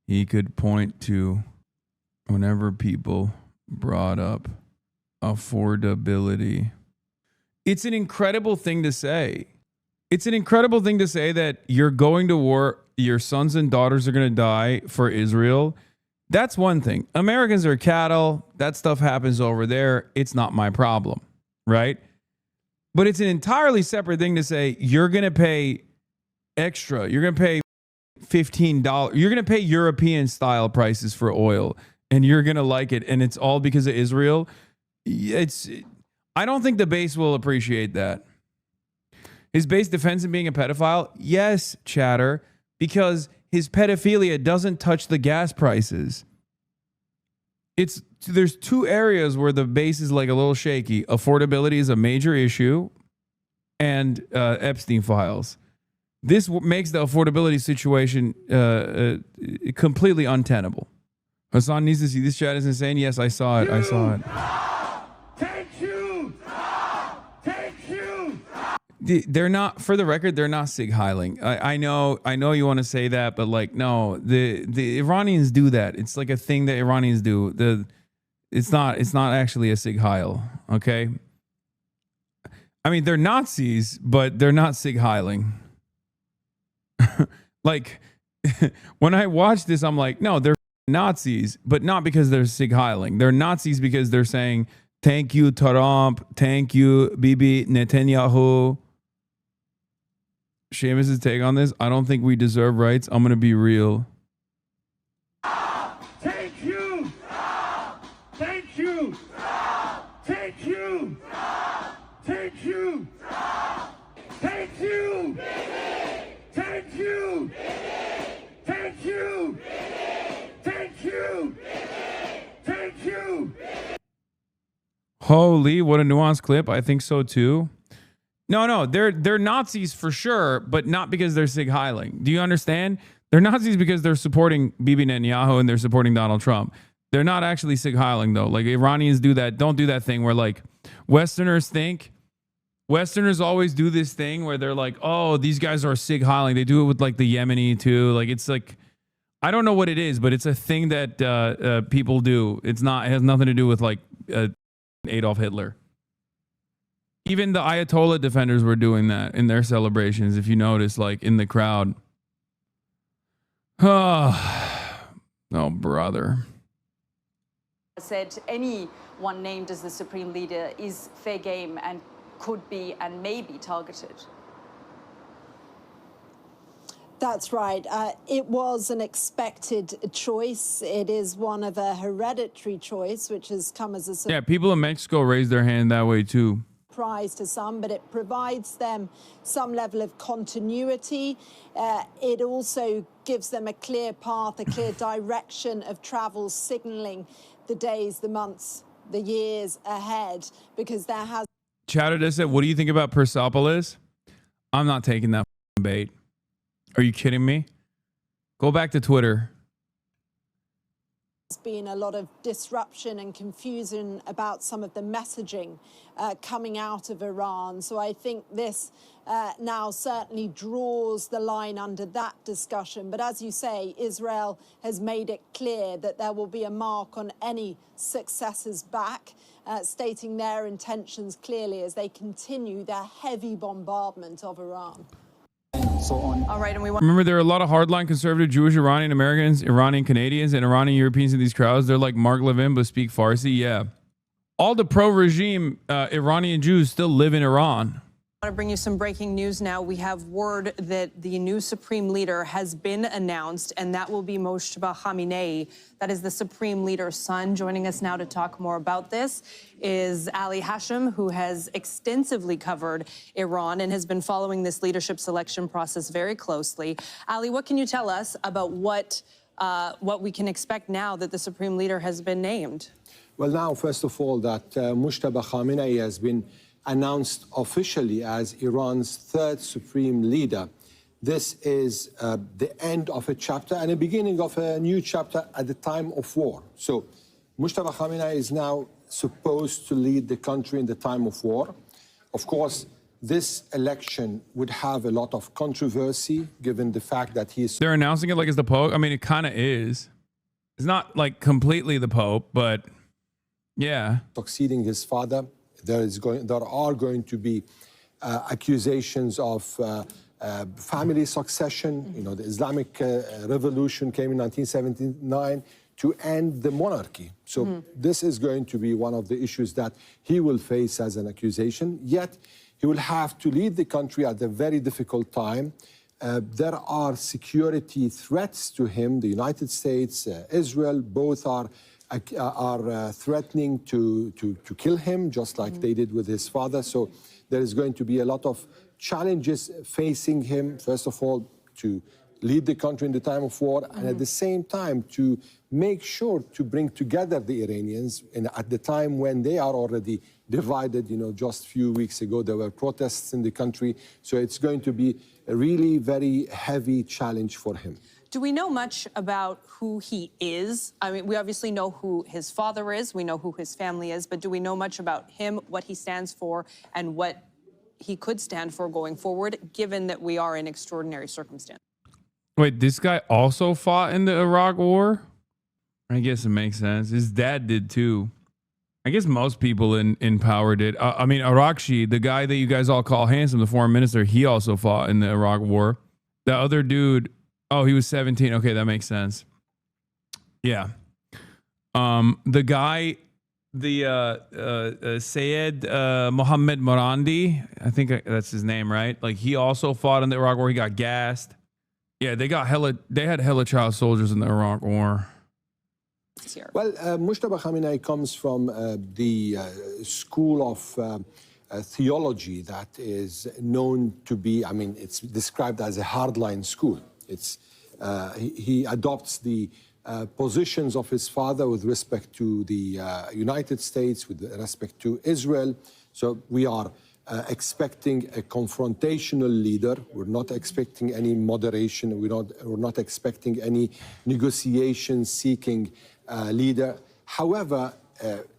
he could point to whenever people brought up affordability. It's an incredible thing to say. It's an incredible thing to say that you're going to war your sons and daughters are going to die for Israel, that's one thing. Americans are cattle. That stuff happens over there. It's not my problem, right? But it's an entirely separate thing to say you're going to pay extra. You're going to pay $15. You're going to pay European style prices for oil, and you're going to like it, and it's all because of Israel. I don't think the base will appreciate that. His base defends him being a pedophile? Yes, chatter, because his pedophilia doesn't touch the gas prices. There's two areas where the base is like a little shaky. Affordability is a major issue, and Epstein files. This makes the affordability situation completely untenable. Hassan needs to see this chat is insane. Yes, I saw it. I saw it. Thank you. Thank you. They're not, for the record, they're not Sig Heiling. I know you want to say that, but like, no, the Iranians do that. It's like a thing that Iranians do. It's not actually a Sig Heil. Okay. I mean, they're Nazis, but they're not Sig Heiling. Like, when I watch this, I'm like, no, they're Nazis, but not because they're Sig Heiling. They're Nazis because they're saying, thank you, Trump. Thank you, Bibi Netanyahu. Seamus's take on this: I don't think we deserve rights. I'm going to be real. Thank you. Thank you. Thank you. Thank you. Thank you. Thank you. Thank you. Thank you. Thank you. Holy, what a nuanced clip. I think so too. No, they're Nazis for sure, but not because they're Sig Heiling. Do you understand? They're Nazis because they're supporting Bibi Netanyahu and they're supporting Donald Trump. They're not actually Sig Heiling though. Like Iranians do that. Don't do that thing where like Westerners always do this thing where they're like, oh, these guys are Sig Heiling. They do it with like the Yemeni too. Like it's like, I don't know what it is, but it's a thing that people do. It has nothing to do with like Adolf Hitler. Even the Ayatollah defenders were doing that in their celebrations, if you notice, like in the crowd. Oh, brother. Said anyone named as the supreme leader is fair game and could be and may be targeted. That's right. It was an expected choice. It is one of a hereditary choice, which has come as a Yeah, people in Mexico raised their hand that way too. Surprise to some, but it provides them some level of continuity. It also gives them a clear path, a clear direction of travel, signaling the days, the months, the years ahead, because there has... Chatter just said, what do you think about Persepolis? I'm not taking that bait. Are you kidding me? Go back to Twitter. There's been a lot of disruption and confusion about some of the messaging coming out of Iran. So I think this now certainly draws the line under that discussion. But as you say, Israel has made it clear that there will be a mark on any successors back, stating their intentions clearly as they continue their heavy bombardment of Iran. So on. All right, and we want. Remember, there are a lot of hardline conservative Jewish Iranian Americans, Iranian Canadians, and Iranian Europeans in these crowds. They're like Mark Levin, but speak Farsi. Yeah. All the pro-regime Iranian Jews still live in Iran. I want to bring you some breaking news now. We have word that the new supreme leader has been announced, and that will be Moshtaba Khamenei. That is the supreme leader's son. Joining us now to talk more about this is Ali Hashim, who has extensively covered Iran and has been following this leadership selection process very closely. Ali, what can you tell us about what we can expect now that the supreme leader has been named? Well, now, first of all, that Moshtaba Khamenei has been announced officially as Iran's third supreme leader. This is the end of a chapter and the beginning of a new chapter at the time of war. So Moshtaba Khamenei is now supposed to lead the country in the time of war. Of course, this election would have a lot of controversy given the fact that he is... They're announcing it like it's the Pope. I mean, it kind of is. It's not like completely the Pope, but yeah. Succeeding his father. There are going to be accusations of family succession. You know, the Islamic revolution came in 1979 to end the monarchy. So this is going to be one of the issues that he will face as an accusation. Yet he will have to lead the country at a very difficult time. There are security threats to him. The United States, Israel, both are threatening to kill him, just like they did with his father. So there is going to be a lot of challenges facing him, first of all, to lead the country in the time of war, and at the same time to make sure to bring together the Iranians at the time when they are already divided. You know, just a few weeks ago there were protests in the country, so it's going to be a really very heavy challenge for him. Do we know much about who he is? I mean, we obviously know who his father is, we know who his family is, but do we know much about him, what he stands for, and what he could stand for going forward, given that we are in extraordinary circumstances? Wait, this guy also fought in the Iraq War? I guess it makes sense. His dad did too. I guess most people in power did. I mean, Arakshi, the guy that you guys all call handsome, the foreign minister, he also fought in the Iraq War. The other dude, oh, he was 17. Okay, that makes sense. Yeah. The guy, Sayed Mohammed Morandi, I think that's his name, right? Like, he also fought in the Iraq War. He got gassed. Yeah, they had hella child soldiers in the Iraq War. Well, Mujtaba Khamenei comes from the school of theology that is known to be, I mean, it's described as a hardline school. It's, he adopts the positions of his father with respect to the United States, with respect to Israel. So we are expecting a confrontational leader. We're not expecting any moderation. We're not expecting any negotiation-seeking leader. However,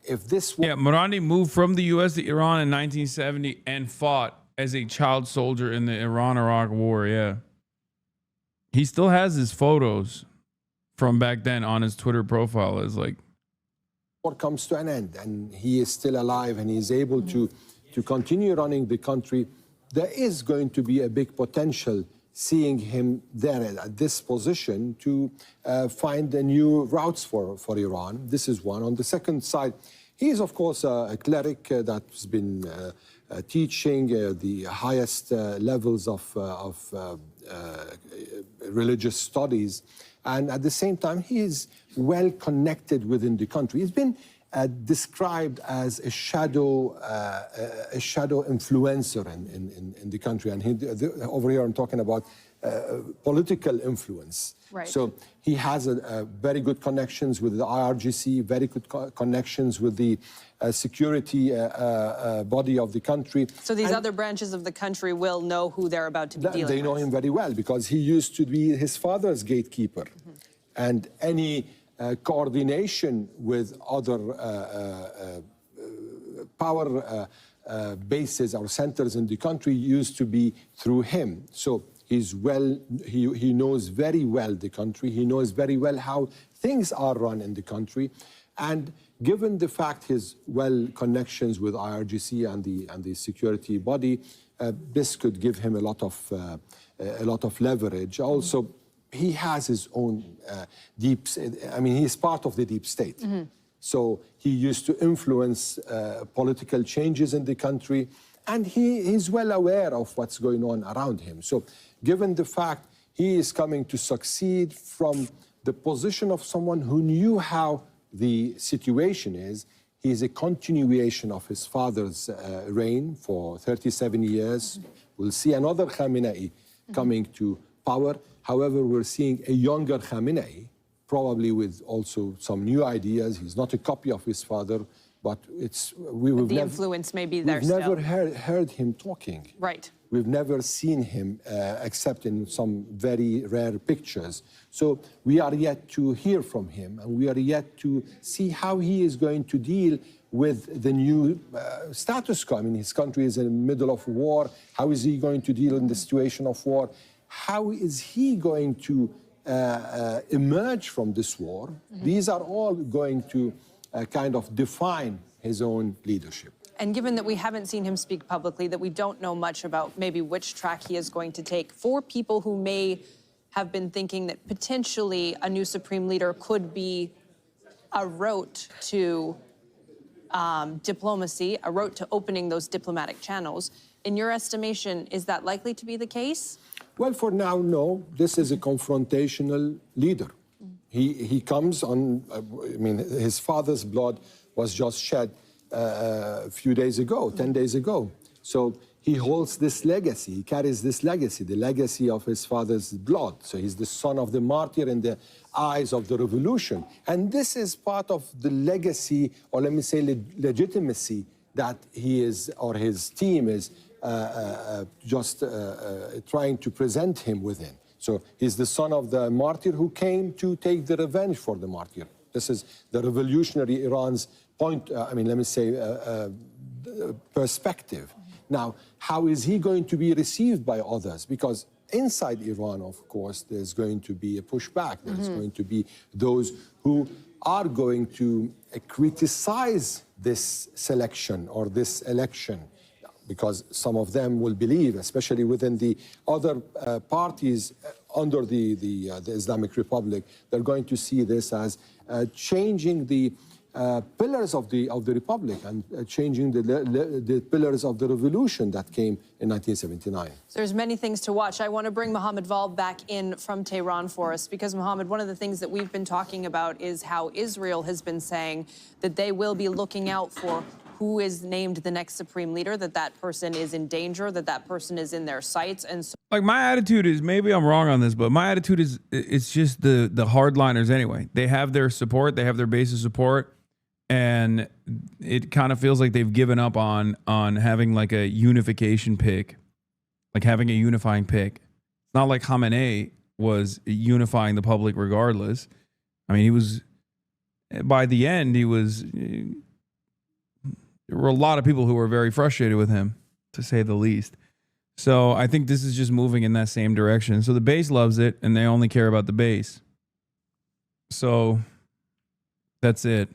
if this... Yeah, Morandi moved from the U.S. to Iran in 1970 and fought as a child soldier in the Iran-Iraq War, yeah. He still has his photos from back then on his Twitter profile. It's like... War comes to an end, and he is still alive, and he is able to continue running the country. There is going to be a big potential seeing him there at this position to find new routes for Iran. This is one. On the second side, he is, of course, a cleric that's been teaching the highest levels of religious studies. And at the same time, he is well connected within the country. He's been described as a shadow influencer in the country. And over here, I'm talking about political influence. Right. So he has very good connections with the IRGC, very good connections with the security body of the country. So these other branches of the country will know who they're about to be dealing with? They know him very well because he used to be his father's gatekeeper. And any coordination with other power bases or centers in the country used to be through him. So he knows very well the country. He knows very well how things are run in the country. And given the fact his connections with IRGC and the security body, this could give him a lot of leverage. Also, he has his own he's part of the deep state. So he used to influence political changes in the country, and he is well aware of what's going on around him. So given the fact he is coming to succeed from the position of someone who knew how the situation is, he is a continuation of his father's reign for 37 years. We'll see another Khamenei coming to power. However, we're seeing a younger Khamenei, probably with also some new ideas. He's not a copy of his father, but the influence may be there still. We've never heard him talking. Right. We've never seen him except in some very rare pictures. So we are yet to hear from him, and we are yet to see how he is going to deal with the new status quo. I mean, his country is in the middle of war. How is he going to deal in the situation of war? How is he going to emerge from this war? These are all going to kind of define his own leadership. And given that we haven't seen him speak publicly, that we don't know much about maybe which track he is going to take, for people who may have been thinking that potentially a new supreme leader could be a route to diplomacy, a route to opening those diplomatic channels, in your estimation, is that likely to be the case? Well, for now, no. This is a confrontational leader. He comes on, I mean, his father's blood was just shed a few days ago, 10 days ago. So he holds this legacy, he carries this legacy, the legacy of his father's blood. So he's the son of the martyr in the eyes of the revolution. And this is part of the legacy, or let me say legitimacy, that he is, or his team is trying to present him within. So he's the son of the martyr who came to take the revenge for the martyr. This is the revolutionary Iran's point, let me say, perspective. Now, how is he going to be received by others? Because inside Iran, of course, there's going to be a pushback. There's going to be those who are going to criticize this selection or this election, because some of them will believe, especially within the other parties under the Islamic Republic, they're going to see this as changing the pillars of the republic and changing the pillars of the revolution that came in 1979. So there's many things to watch. I want to bring Mohammed Val back in from Tehran for us, because Mohammed, one of the things that we've been talking about is how Israel has been saying that they will be looking out for who is named the next supreme leader, that person is in danger, that person is in their sights. And so, like, my attitude is, maybe I'm wrong on this, but my attitude is, it's just the hardliners anyway. They have their support, they have their base of support, and it kind of feels like they've given up on having like a unification pick, like having a unifying pick. It's not like Khamenei was unifying the public regardless. I mean, he was, by the end, he was, there were a lot of people who were very frustrated with him, to say the least. So I think this is just moving in that same direction. So the base loves it, and they only care about the base. So that's it.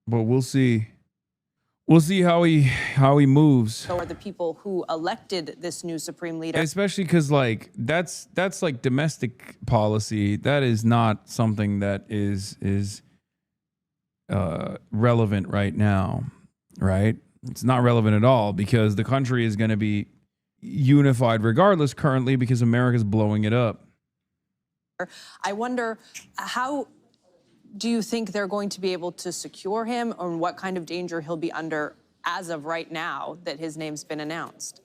But we'll see. We'll see how he moves. so are the people who elected this new supreme leader. Especially because, like, that's like domestic policy. That is not something that is relevant right now, right? It's not relevant at all, because the country is going to be unified regardless currently, because America's blowing it up. I wonder, how do you think they're going to be able to secure him, and what kind of danger he'll be under as of right now that his name's been announced?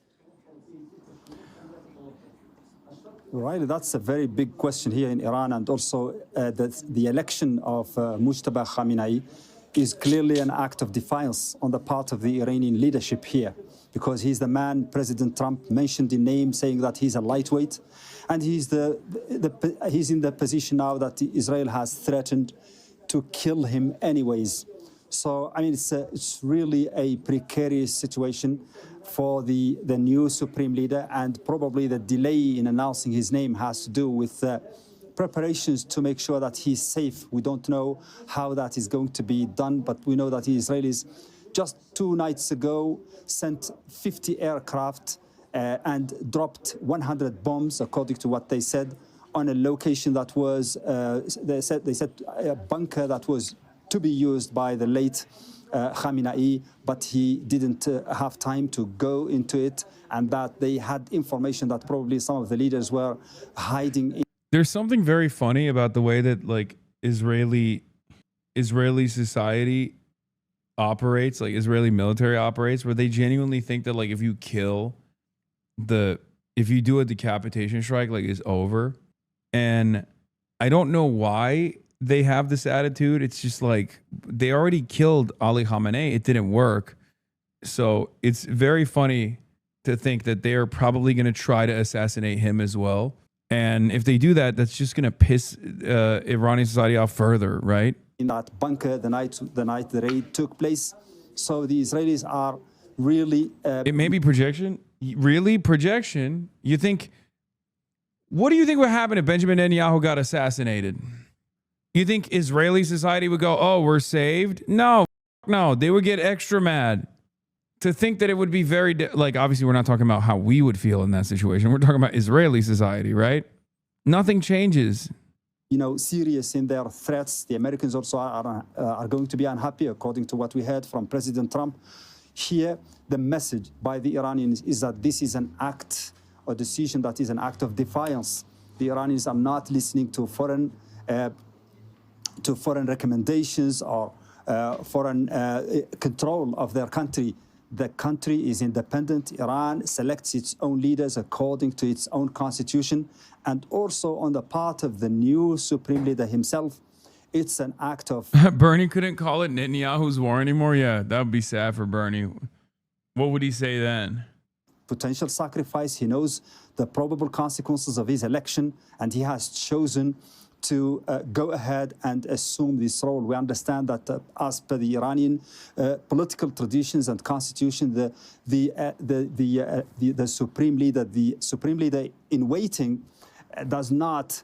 Right, that's a very big question here in Iran, and also the election of Mujtaba Khamenei is clearly an act of defiance on the part of the Iranian leadership here, because he's the man President Trump mentioned in name, saying that he's a lightweight, and he's in the position now that Israel has threatened to kill him anyways. So, I mean, it's really a precarious situation for the new supreme leader, and probably the delay in announcing his name has to do with preparations to make sure that he's safe. We don't know how that is going to be done, but we know that the Israelis just 2 nights ago sent 50 aircraft and dropped 100 bombs, according to what they said, on a location that was, they said a bunker that was to be used by the late Khamenei, but he didn't have time to go into it, and that they had information that probably some of the leaders were hiding. There's something very funny about the way that, like, Israeli society operates, like Israeli military operates, where they genuinely think that, like, if you do a decapitation strike, like, it's over. And I don't know why they have this attitude. It's just like, they already killed Ali Khamenei. It didn't work. So it's very funny to think that they are probably going to try to assassinate him as well. And if they do that, that's just going to piss Iranian society off further, right? In that bunker the night the raid took place. So the Israelis are really... it may be projection. Really? Projection? You think... What do you think would happen if Benjamin Netanyahu got assassinated? You think Israeli society would go, oh, we're saved? No, they would get extra mad. to think that it would be very, like, obviously we're not talking about how we would feel in that situation. We're talking about Israeli society, right? Nothing changes. Serious in their threats. The Americans also are going to be unhappy, according to what we heard from President Trump. Here, the message by the Iranians is that this is an act, a decision that is an act of defiance. The Iranians are not listening to foreign recommendations or foreign control of their country. The country is independent. Iran selects its own leaders according to its own constitution. And also on the part of the new supreme leader himself, it's an act of... Bernie couldn't call it Netanyahu's war anymore? Yeah, that would be sad for Bernie. What would he say then? Potential sacrifice. He knows the probable consequences of his election, and he has chosen to go ahead and assume this role. We understand that as per the Iranian political traditions and constitution, the supreme leader in waiting does not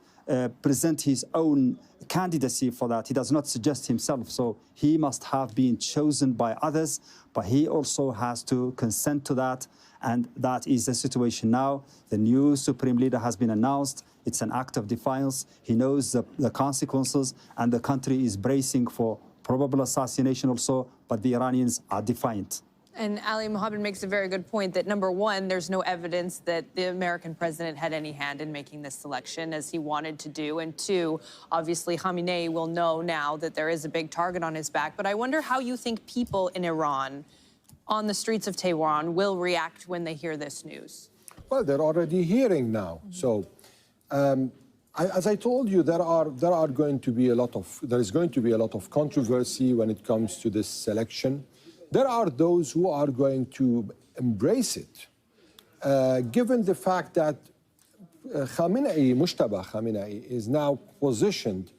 present his own candidacy for that. He does not suggest himself. So he must have been chosen by others, but he also has to consent to that. And that is the situation now. The new supreme leader has been announced. It's an act of defiance. He knows the consequences, and the country is bracing for probable assassination also, but the Iranians are defiant. And Ali Mohammed makes a very good point that, number one, there's no evidence that the American president had any hand in making this selection as he wanted to do. And two, obviously, Khamenei will know now that there is a big target on his back. But I wonder how you think people in Iran, on the streets of Tehran, will react when they hear this news. Well, they're already hearing now. So, as I told you, there is going to be a lot of controversy when it comes to this selection. There are those who are going to embrace it, given the fact that Mujtaba Khamenei is now positioned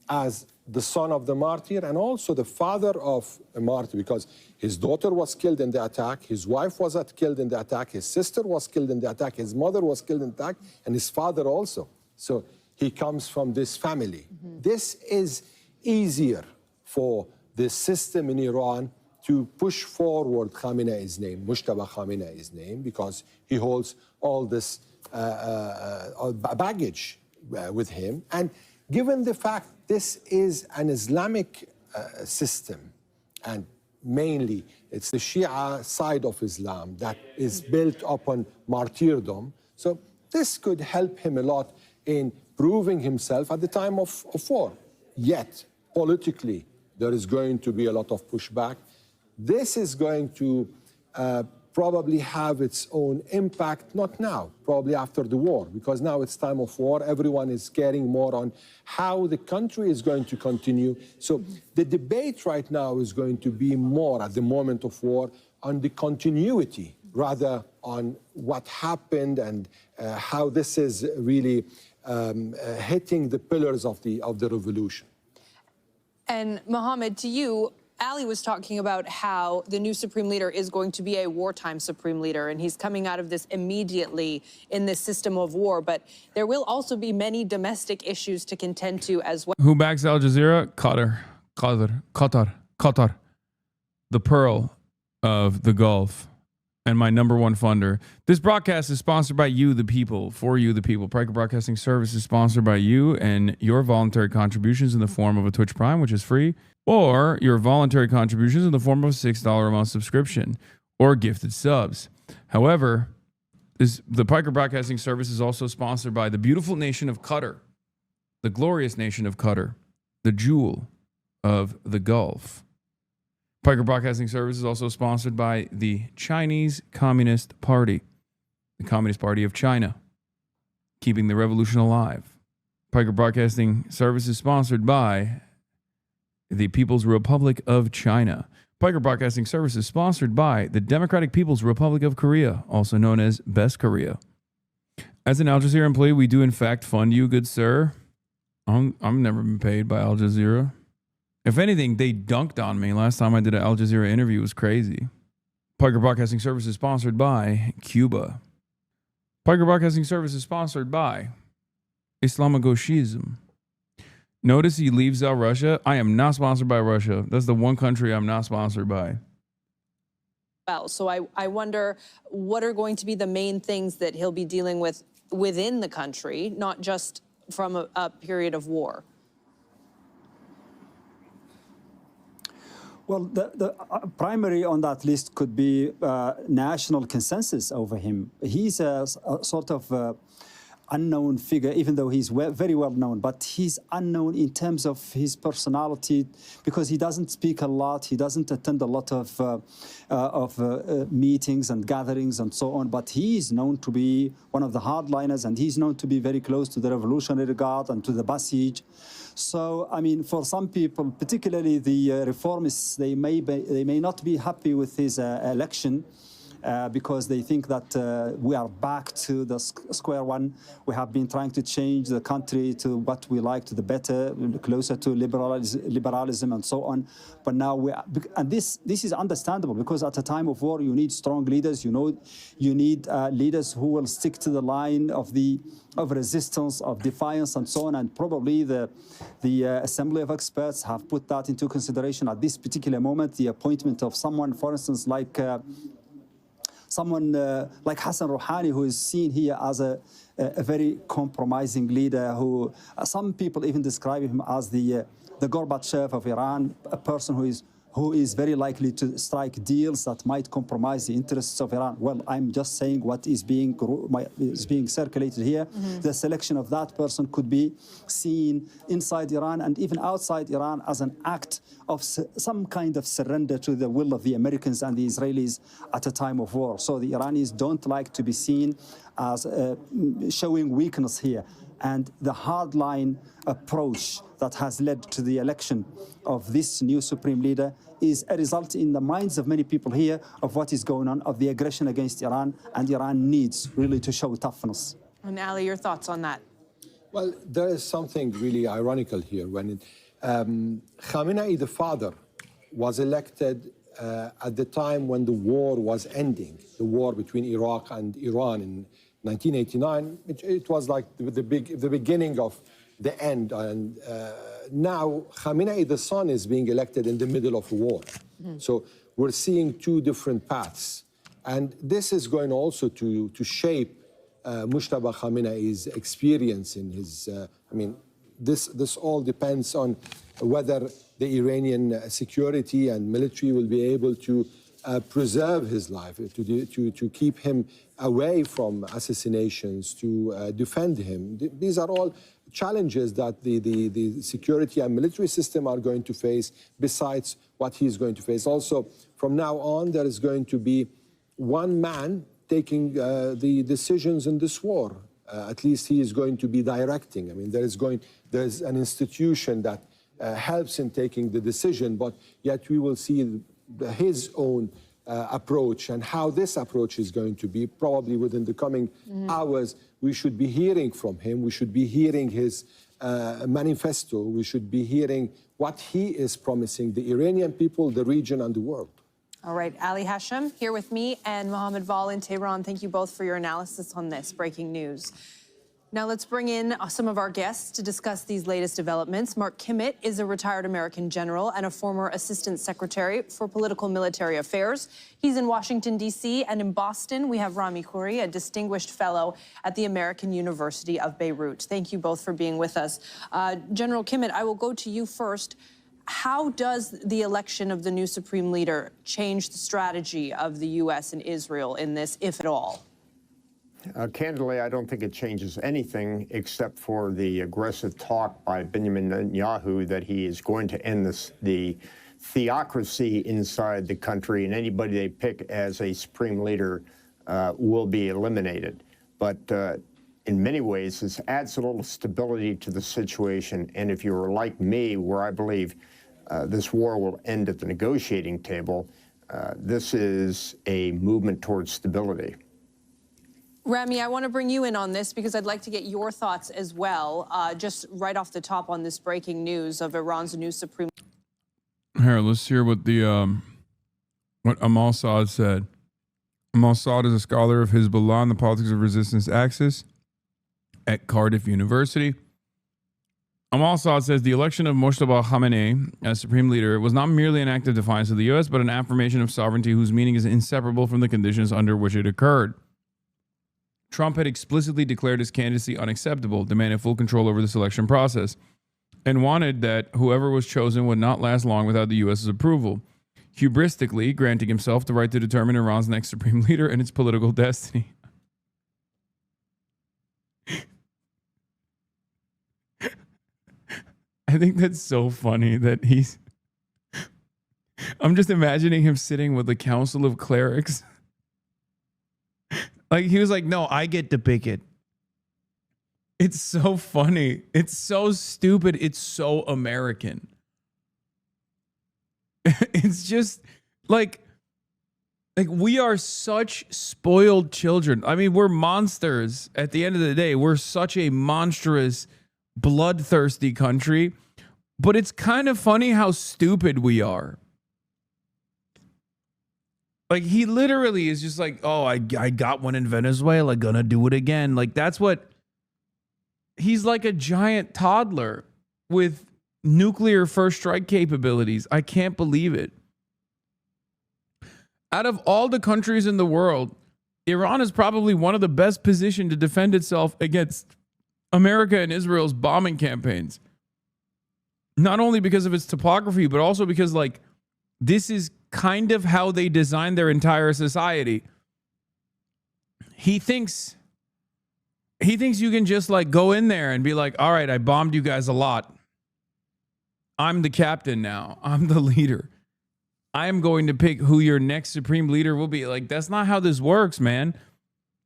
as the son of the martyr and also the father of a martyr, because his daughter was killed in the attack, his wife was killed in the attack, his sister was killed in the attack, his mother was killed in the attack, and his father also. So he comes from this family. This is easier for the system in Iran to push forward Khamenei's name, Mujtaba Khamenei's name, because he holds all this baggage with him. And given the fact this is an Islamic system, and mainly it's the Shia side of Islam that is built upon martyrdom, so this could help him a lot in proving himself at the time of war. Yet, politically, there is going to be a lot of pushback. This is going to probably have its own impact, not now, probably after the war, because now it's time of war. Everyone is caring more on how the country is going to continue. So the debate right now is going to be more at the moment of war on the continuity, rather on what happened and how this is really hitting the pillars of the revolution. And Mohammed, to you, Ali was talking about how the new supreme leader is going to be a wartime supreme leader, and he's coming out of this immediately in this system of war. But there will also be many domestic issues to contend to as well. Who backs Al Jazeera? Qatar. The pearl of the Gulf. And my #1 funder. This broadcast is sponsored by you, the people, for you, the people. Piker Broadcasting Service is sponsored by you and your voluntary contributions in the form of a Twitch Prime, which is free, or your voluntary contributions in the form of a $6 a month subscription or gifted subs. However, the Piker Broadcasting Service is also sponsored by the beautiful nation of Qatar, the glorious nation of Qatar, the jewel of the Gulf. Piker Broadcasting Service is also sponsored by the Chinese Communist Party, the Communist Party of China, keeping the revolution alive. Piker Broadcasting Service is sponsored by the People's Republic of China. Piker Broadcasting Service is sponsored by the Democratic People's Republic of Korea, also known as Best Korea. As an Al Jazeera employee, we do in fact fund you, good sir. I've never been paid by Al Jazeera. If anything, they dunked on me. Last time I did an Al Jazeera interview, it was crazy. Piker Broadcasting Service is sponsored by Cuba. Piker Broadcasting Service is sponsored by Islamagoshism. Notice he leaves out Russia. I am not sponsored by Russia. That's the one country I'm not sponsored by. well. So I wonder what are going to be the main things that he'll be dealing with within the country, not just from a period of war. Well, the primary on that list could be national consensus over him. He's a sort of unknown figure, even though he's very well known, but he's unknown in terms of his personality because he doesn't speak a lot, he doesn't attend a lot of meetings and gatherings and so on, but he is known to be one of the hardliners and he's known to be very close to the Revolutionary Guard and to the Basij. So, I mean, for some people, particularly the reformists, they may not be happy with his election. Because they think that we are back to the square one. We have been trying to change the country to what we like, to the better, closer to liberalism and so on. But now and this is understandable because at a time of war, you need strong leaders. You need leaders who will stick to the line of resistance, of defiance, and so on. And probably the Assembly of Experts have put that into consideration at this particular moment. The appointment of someone, for instance, like Hassan Rouhani, who is seen here as a very compromising leader, who some people even describe him as the Gorbachev of Iran, a person who is very likely to strike deals that might compromise the interests of Iran. Well, I'm just saying what is being circulated here. Mm-hmm. The selection of that person could be seen inside Iran and even outside Iran as an act of some kind of surrender to the will of the Americans and the Israelis at a time of war. So the Iranis don't like to be seen as showing weakness here. And the hardline approach that has led to the election of this new supreme leader is a result in the minds of many people here of what is going on, of the aggression against Iran, and Iran needs really to show toughness. And Ali, your thoughts on that? Well, there is something really ironical here. When Khamenei, the father, was elected at the time when the war was ending, the war between Iraq and Iran in 1989, it was like the beginning of the end. And now Khamenei, the son, is being elected in the middle of a war. Mm-hmm. So we're seeing two different paths. And this is going also to shape Mujtaba Khamenei's experience in his, this all depends on whether the Iranian security and military will be able to preserve his life, to keep him away from assassinations, to defend him. These are all challenges that the security and military system are going to face, besides what he's going to face. Also, from now on, there is going to be one man taking the decisions in this war. At least he is going to be directing. I mean, there's an institution that helps in taking the decision, but yet we will see his own approach and how this approach is going to be. Probably within the coming hours, we should be hearing from him. We should be hearing his manifesto. We should be hearing what he is promising the Iranian people, the region, and the world. All right, Ali Hashem here with me and Mohammed Val in Tehran. Thank you both for your analysis on this breaking news. Now let's bring in some of our guests to discuss these latest developments. Mark Kimmett is a retired American general and a former assistant secretary for political military affairs. He's in Washington, D.C., and in Boston, we have Rami Khouri, a distinguished fellow at the American University of Beirut. Thank you both for being with us. General Kimmett, I will go to you first. How does the election of the new supreme leader change the strategy of the U.S. and Israel in this, if at all? Candidly, I don't think it changes anything except for the aggressive talk by Benjamin Netanyahu that he is going to end the theocracy inside the country, and anybody they pick as a supreme leader will be eliminated. But in many ways, this adds a little stability to the situation. And if you're like me, where I believe this war will end at the negotiating table, this is a movement towards stability. Rami, I want to bring you in on this because I'd like to get your thoughts as well, just right off the top on this breaking news of Iran's new supreme. Here, let's hear what what Amal Saad said. Amal Saad is a scholar of Hezbollah and the politics of resistance axis at Cardiff University. Also, it says the election of Mojtaba Khamenei as supreme leader was not merely an act of defiance of the U.S., but an affirmation of sovereignty whose meaning is inseparable from the conditions under which it occurred. Trump had explicitly declared his candidacy unacceptable, demanded full control over the selection process, and wanted that whoever was chosen would not last long without the U.S.'s approval, hubristically granting himself the right to determine Iran's next supreme leader and its political destiny. I think that's so funny that he's... I'm just imagining him sitting with the council of clerics. Like, he was like, no, I get to pick it. It's so funny. It's so stupid. It's so American. It's just like we are such spoiled children. I mean, we're monsters at the end of the day. We're such a monstrous, bloodthirsty country, but it's kind of funny how stupid we are. Like, he literally is just like, oh, I got one in Venezuela, gonna do it again. Like, that's what... He's like a giant toddler with nuclear first strike capabilities. I can't believe it. Out of all the countries in the world, Iran is probably one of the best positioned to defend itself against America and Israel's bombing campaigns. Not only because of its topography, but also because, like, this is kind of how they designed their entire society. He thinks you can just, like, go in there and be like, all right, I bombed you guys a lot. I'm the captain now. I'm the leader. I am going to pick who your next supreme leader will be. Like, that's not how this works, man.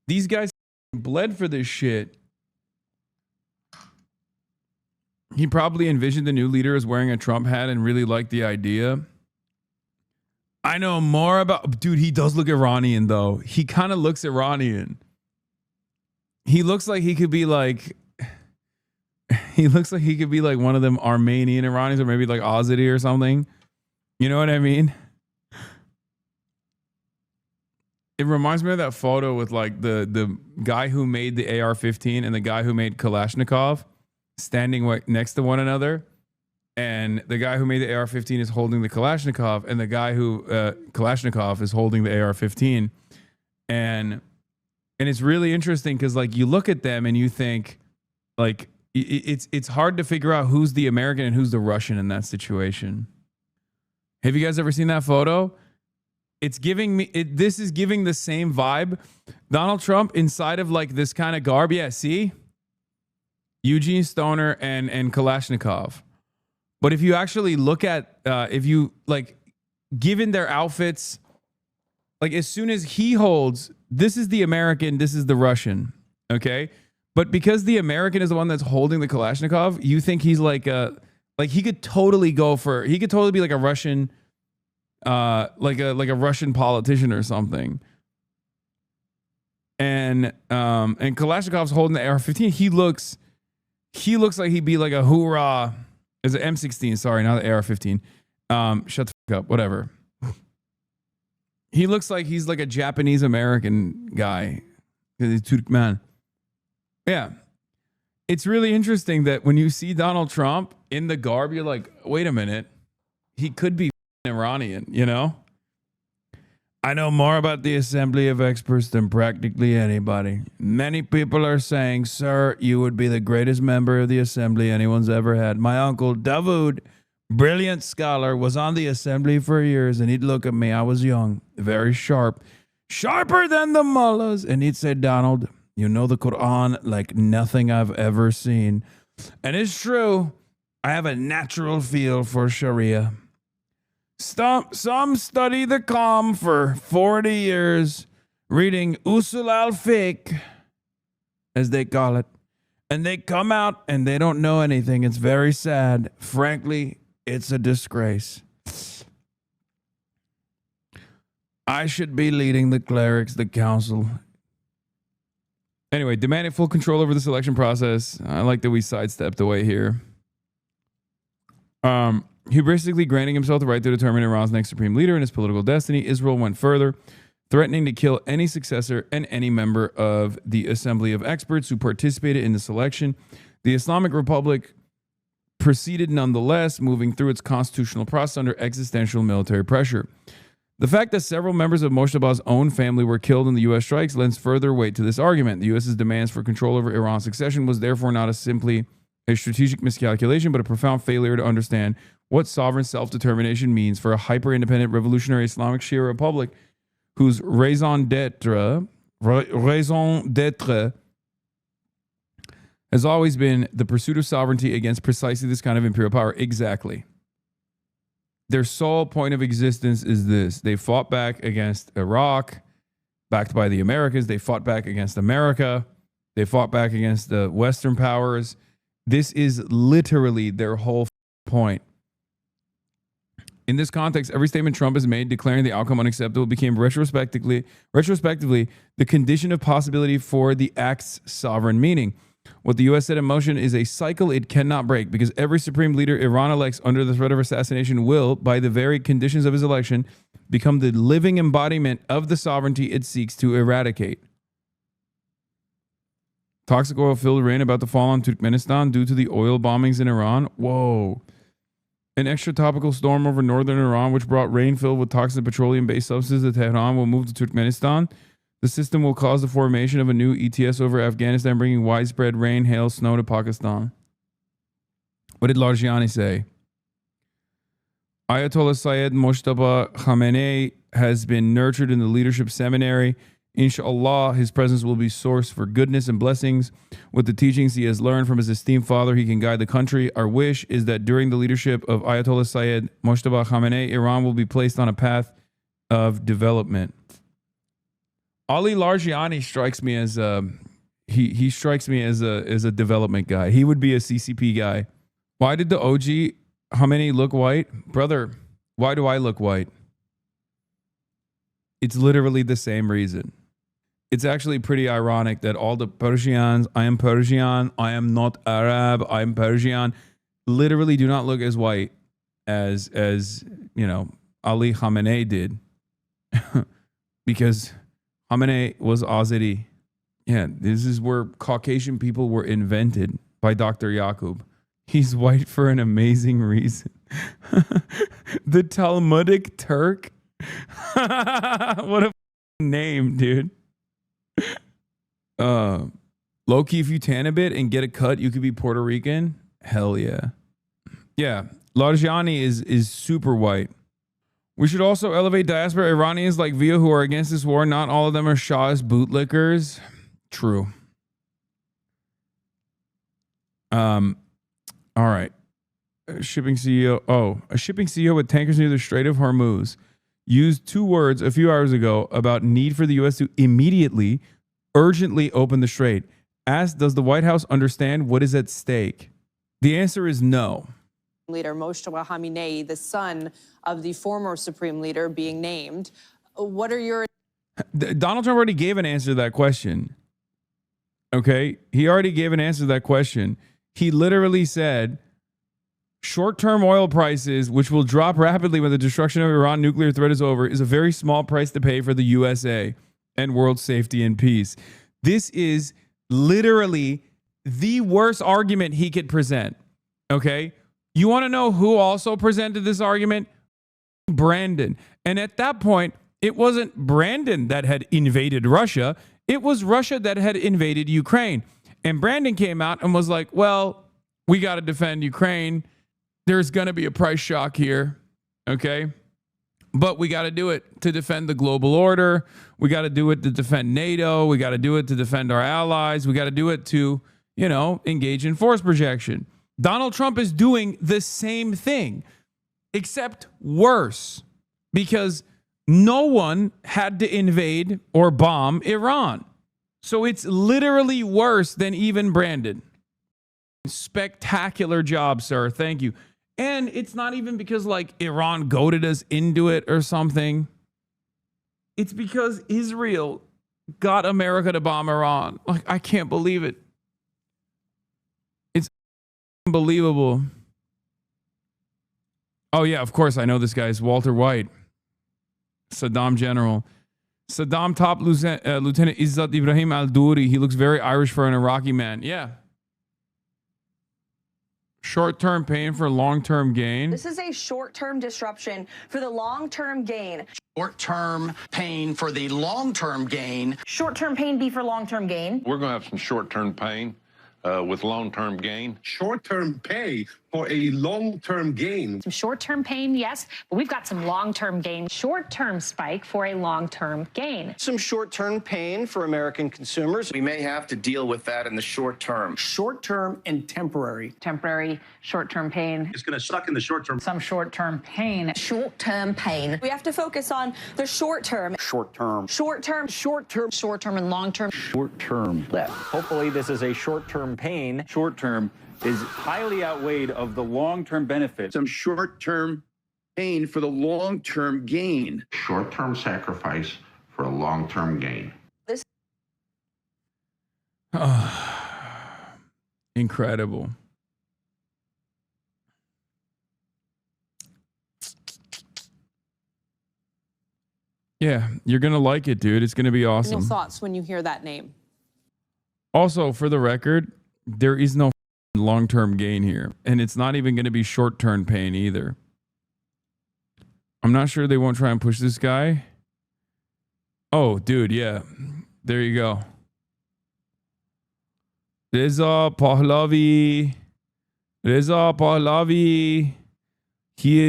These guys bled for this shit. He probably envisioned the new leader as wearing a Trump hat and really liked the idea. I know more about... Dude, he does look Iranian, though. He kind of looks Iranian. He looks like he could be like... He looks like he could be like one of them Armenian Iranians, or maybe like Azadi or something. You know what I mean? It reminds me of that photo with like the guy who made the AR-15 and the guy who made Kalashnikov standing next to one another. And the guy who made the AR-15 is holding the Kalashnikov, and the guy who Kalashnikov is holding the AR-15. And it's really interesting because, like, you look at them and you think, like, it's hard to figure out who's the American and who's the Russian in that situation. Have you guys ever seen that photo? It's giving me... this is giving the same vibe. Donald Trump inside of, like, this kind of garb. Yeah, see? Eugene Stoner and Kalashnikov. But if you actually look at... if you, like, given their outfits... Like, as soon as he holds... This is the American, this is the Russian. Okay? But because the American is the one that's holding the Kalashnikov, you think he's like a... Like, he could totally go for... He could totally be like a Russian... like a Russian politician or something. And Kalashnikov's holding the AR-15. He looks like he'd be like a hoorah. It's an M16, sorry, not the AR-15. Shut the fuck up, whatever. He looks like he's like a Japanese American guy. He's Turkmen. Yeah. It's really interesting that when you see Donald Trump in the garb, you're like, wait a minute. He could be Iranian, you know? I know more about the assembly of experts than practically anybody. Many people are saying, sir, you would be the greatest member of the assembly anyone's ever had. My uncle, Dawood, brilliant scholar, was on the assembly for years, and he'd look at me. I was young, very sharp, sharper than the mullahs. And he'd say, Donald, you know the Quran like nothing I've ever seen. And it's true. I have a natural feel for Sharia. Some study the Qur'an for 40 years, reading Usul al-Fiqh, as they call it, and they come out and they don't know anything. It's very sad. Frankly, it's a disgrace. I should be leading the clerics, the council. Anyway, demanding full control over the selection process. I like that we sidestepped away here. Hubristically granting himself the right to determine Iran's next supreme leader and his political destiny, Israel went further, threatening to kill any successor and any member of the assembly of experts who participated in the selection. The Islamic Republic proceeded nonetheless, moving through its constitutional process under existential military pressure. The fact that several members of Mojtaba's own family were killed in the U.S. strikes lends further weight to this argument. The U.S.'s demands for control over Iran's succession was therefore not simply a strategic miscalculation, but a profound failure to understand what sovereign self-determination means for a hyper-independent revolutionary Islamic Shia republic whose raison d'etre has always been the pursuit of sovereignty against precisely this kind of imperial power. Exactly. Their sole point of existence is this. They fought back against Iraq, backed by the Americans. They fought back against America. They fought back against the Western powers. This is literally their whole point. In this context, every statement Trump has made declaring the outcome unacceptable became retrospectively the condition of possibility for the act's sovereign meaning. What the U.S. set in motion is a cycle it cannot break, because every supreme leader Iran elects under the threat of assassination will, by the very conditions of his election, become the living embodiment of the sovereignty it seeks to eradicate. Toxic oil-filled rain about to fall on Turkmenistan due to the oil bombings in Iran. Whoa. An extratropical storm over northern Iran, which brought rain filled with toxic petroleum-based substances to Tehran, will move to Turkmenistan. The system will cause the formation of a new ETS over Afghanistan, bringing widespread rain, hail, snow to Pakistan. What did Larijani say? Ayatollah Syed Mojtaba Khamenei has been nurtured in the leadership seminary. Inshallah, his presence will be source for goodness and blessings. With the teachings he has learned from his esteemed father, he can guide the country. Our wish is that during the leadership of Ayatollah Syed Mojtaba Khamenei, Iran will be placed on a path of development. Ali Larijani strikes me as he strikes me as a development guy. He would be a CCP guy. Why did the OG Khamenei look white? Brother, why do I look white? It's literally the same reason. It's actually pretty ironic that all the Persians, I am Persian, I am not Arab, I am Persian, literally do not look as white as you know, Ali Khamenei did. Because Khamenei was Azeri. Yeah, this is where Caucasian people were invented by Dr. Yaqub. He's white for an amazing reason. The Talmudic Turk. What a name, dude. Low-key, if you tan a bit and get a cut, you could be Puerto Rican. Hell yeah. Yeah, Larijani is super white. We should also elevate diaspora Iranians like Via who are against this war. Not all of them are Shahist bootlickers. True. All right. A shipping CEO with tankers near the Strait of Hormuz used two words a few hours ago about need for the U.S. to immediately, urgently open the strait. Asked, does the White House understand what is at stake? The answer is no. Leader Mojtaba Khamenei, the son of the former supreme leader, being named. What are your... Donald Trump already gave an answer to that question. Okay? He already gave an answer to that question. He literally said, short-term oil prices, which will drop rapidly when the destruction of Iran nuclear threat is over, is a very small price to pay for the USA and world safety and peace. This is literally the worst argument he could present. Okay? You want to know who also presented this argument? Brandon. And at that point, it wasn't Brandon that had invaded Russia. It was Russia that had invaded Ukraine. And Brandon came out and was like, well, we got to defend Ukraine. There's going to be a price shock here. Okay? But we got to do it to defend the global order. We got to do it to defend NATO. We got to do it to defend our allies. We got to do it to, you know, engage in force projection. Donald Trump is doing the same thing, except worse, because no one had to invade or bomb Iran. So it's literally worse than even Brandon. Spectacular job, sir. Thank you. And it's not even because like Iran goaded us into it or something. It's because Israel got America to bomb Iran. Like, I can't believe it. It's unbelievable. Oh yeah, of course I know this guy is Walter White, Saddam general. Saddam top Lieutenant Izzat Ibrahim al-Duri. He looks very Irish for an Iraqi man. Yeah. Short-term pain for long-term gain. This is a short-term disruption for the long-term gain. Short-term pain for the long-term gain. Short-term pain be for long-term gain. We're going to have some short-term pain with long-term gain. Short-term pay for a long-term gain. Some short-term pain, yes, but we've got some long-term gain. Short-term spike for a long-term gain. Some short-term pain for American consumers. We may have to deal with that in the short term. Short-term and temporary. Temporary short-term pain. It's going to suck in the short term. Some short-term pain. Short-term pain. We have to focus on the short term. Short-term. Short-term. Short-term. Short-term and long-term. Short-term. Hopefully this is a short-term pain. Short-term is highly outweighed of the long-term benefits. Some short-term pain for the long-term gain. Short-term sacrifice for a long-term gain. Incredible. Yeah, you're going to like it, dude. It's going to be awesome. Your thoughts when you hear that name? Also, for the record, there is no long-term gain here, and it's not even going to be short-term pain either. I'm not sure they won't try and push this guy. Oh, dude, yeah. There you go. Reza Pahlavi. Reza Pahlavi. He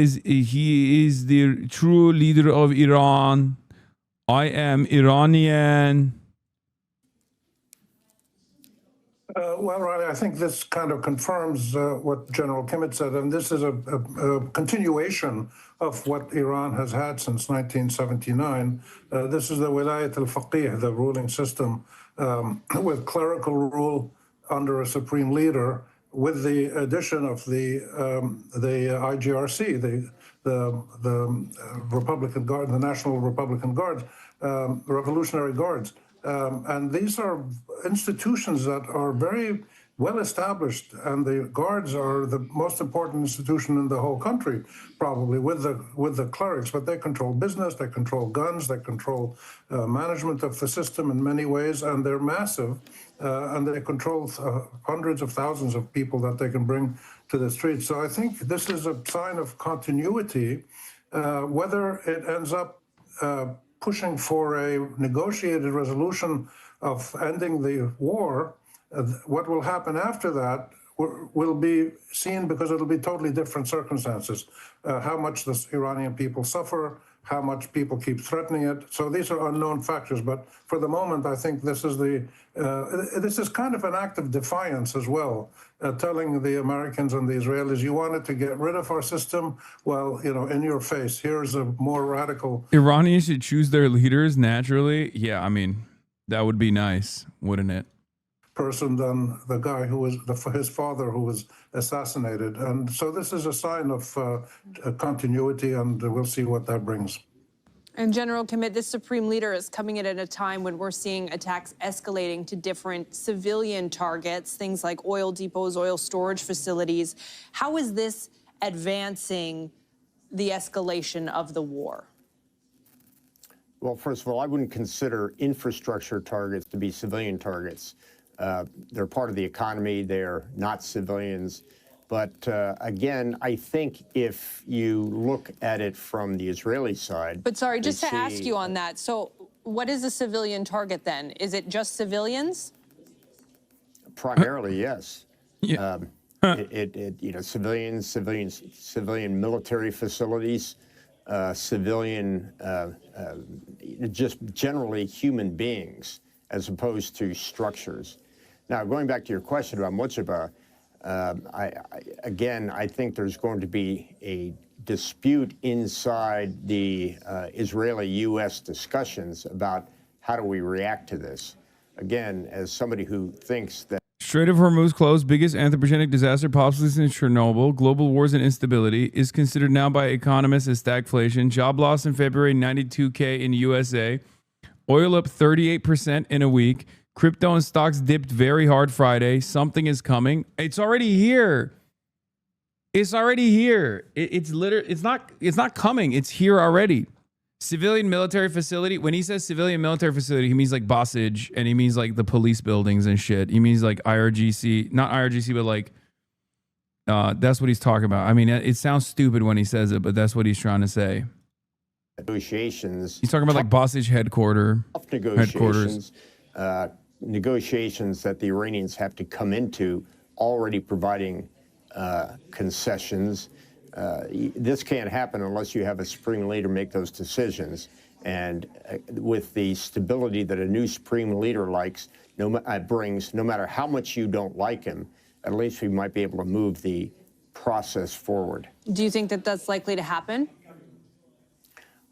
is the true leader of Iran. I am Iranian. Well, Riley, I think this kind of confirms what General Kimmett said, and this is a continuation of what Iran has had since 1979. This is the Wilayat al-Faqih, the ruling system, with clerical rule under a supreme leader, with the addition of the IGRC, the Republican Guard, the National Republican Guard, Revolutionary Guards. And these are institutions that are very well established, and the guards are the most important institution in the whole country, probably with the clerics. But they control business, they control guns, they control management of the system in many ways, and they're massive, and they control hundreds of thousands of people that they can bring to the streets. So I think this is a sign of continuity. Whether it ends up pushing for a negotiated resolution of ending the war, what will happen after that will be seen, because it'll be totally different circumstances. How much the Iranian people suffer, how much people keep threatening it. So these are unknown factors. But for the moment, I think this is kind of an act of defiance as well, telling the Americans and the Israelis, you wanted to get rid of our system? Well, in your face, here's a more radical. Iranians should choose their leaders naturally. Yeah, I mean, that would be nice, wouldn't it? Person than the guy who was his father who was assassinated. And so this is a sign of continuity, and we'll see what that brings. And General Kimmett, this supreme leader is coming in at a time when we're seeing attacks escalating to different civilian targets, things like oil depots, oil storage facilities. How is this advancing the escalation of the war? Well, first of all, I wouldn't consider infrastructure targets to be civilian targets. They're part of the economy. They're not civilians. But again, I think if you look at it from the Israeli side. But sorry, just to ask you on that. So what is a civilian target then? Is it just civilians? Primarily, yes. Yeah. Civilian military facilities, civilian, just generally human beings, as opposed to structures. Now, going back to your question about Mujtaba, I think there's going to be a dispute inside the Israeli-U.S. discussions about how do we react to this. Again, as somebody who thinks that Strait of Hormuz closed, biggest anthropogenic disaster possibly since Chernobyl. Global wars and instability is considered now by economists as stagflation. Job loss in February, 92K in USA. Oil up 38% in a week. Crypto and stocks dipped very hard Friday. Something is coming. It's already here. It's already here. It's not coming. It's here already. Civilian military facility. When he says civilian military facility, he means like Bossage, and he means like the police buildings and shit. He means like IRGC, not IRGC, but like That's what he's talking about. I mean, it sounds stupid when he says it, but that's what he's trying to say. Negotiations. He's talking about like Bossage headquarters. Negotiations that the Iranians have to come into, already providing concessions. This can't happen unless you have a supreme leader make those decisions. And with the stability that a new supreme leader brings, no matter how much you don't like him, at least we might be able to move the process forward. Do you think that that's likely to happen?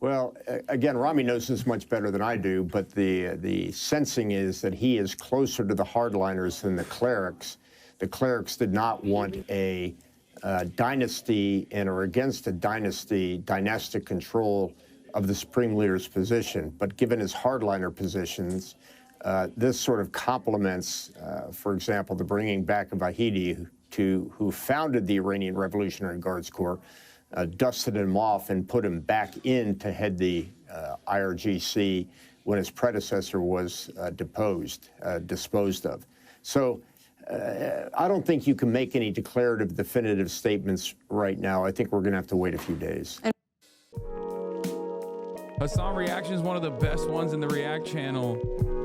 Well, again, Rami knows this much better than I do, but the sensing is that he is closer to the hardliners than the clerics. The clerics did not want a dynasty and are against a dynastic control of the supreme leader's position. But given his hardliner positions, this sort of complements, for example, the bringing back of Vahidi, who founded the Iranian Revolutionary Guards Corps, dusted him off and put him back in to head the IRGC when his predecessor was disposed of. So I don't think you can make any declarative, definitive statements right now. I think we're going to have to wait a few days. Hasan Reaction is one of the best ones in the React channel.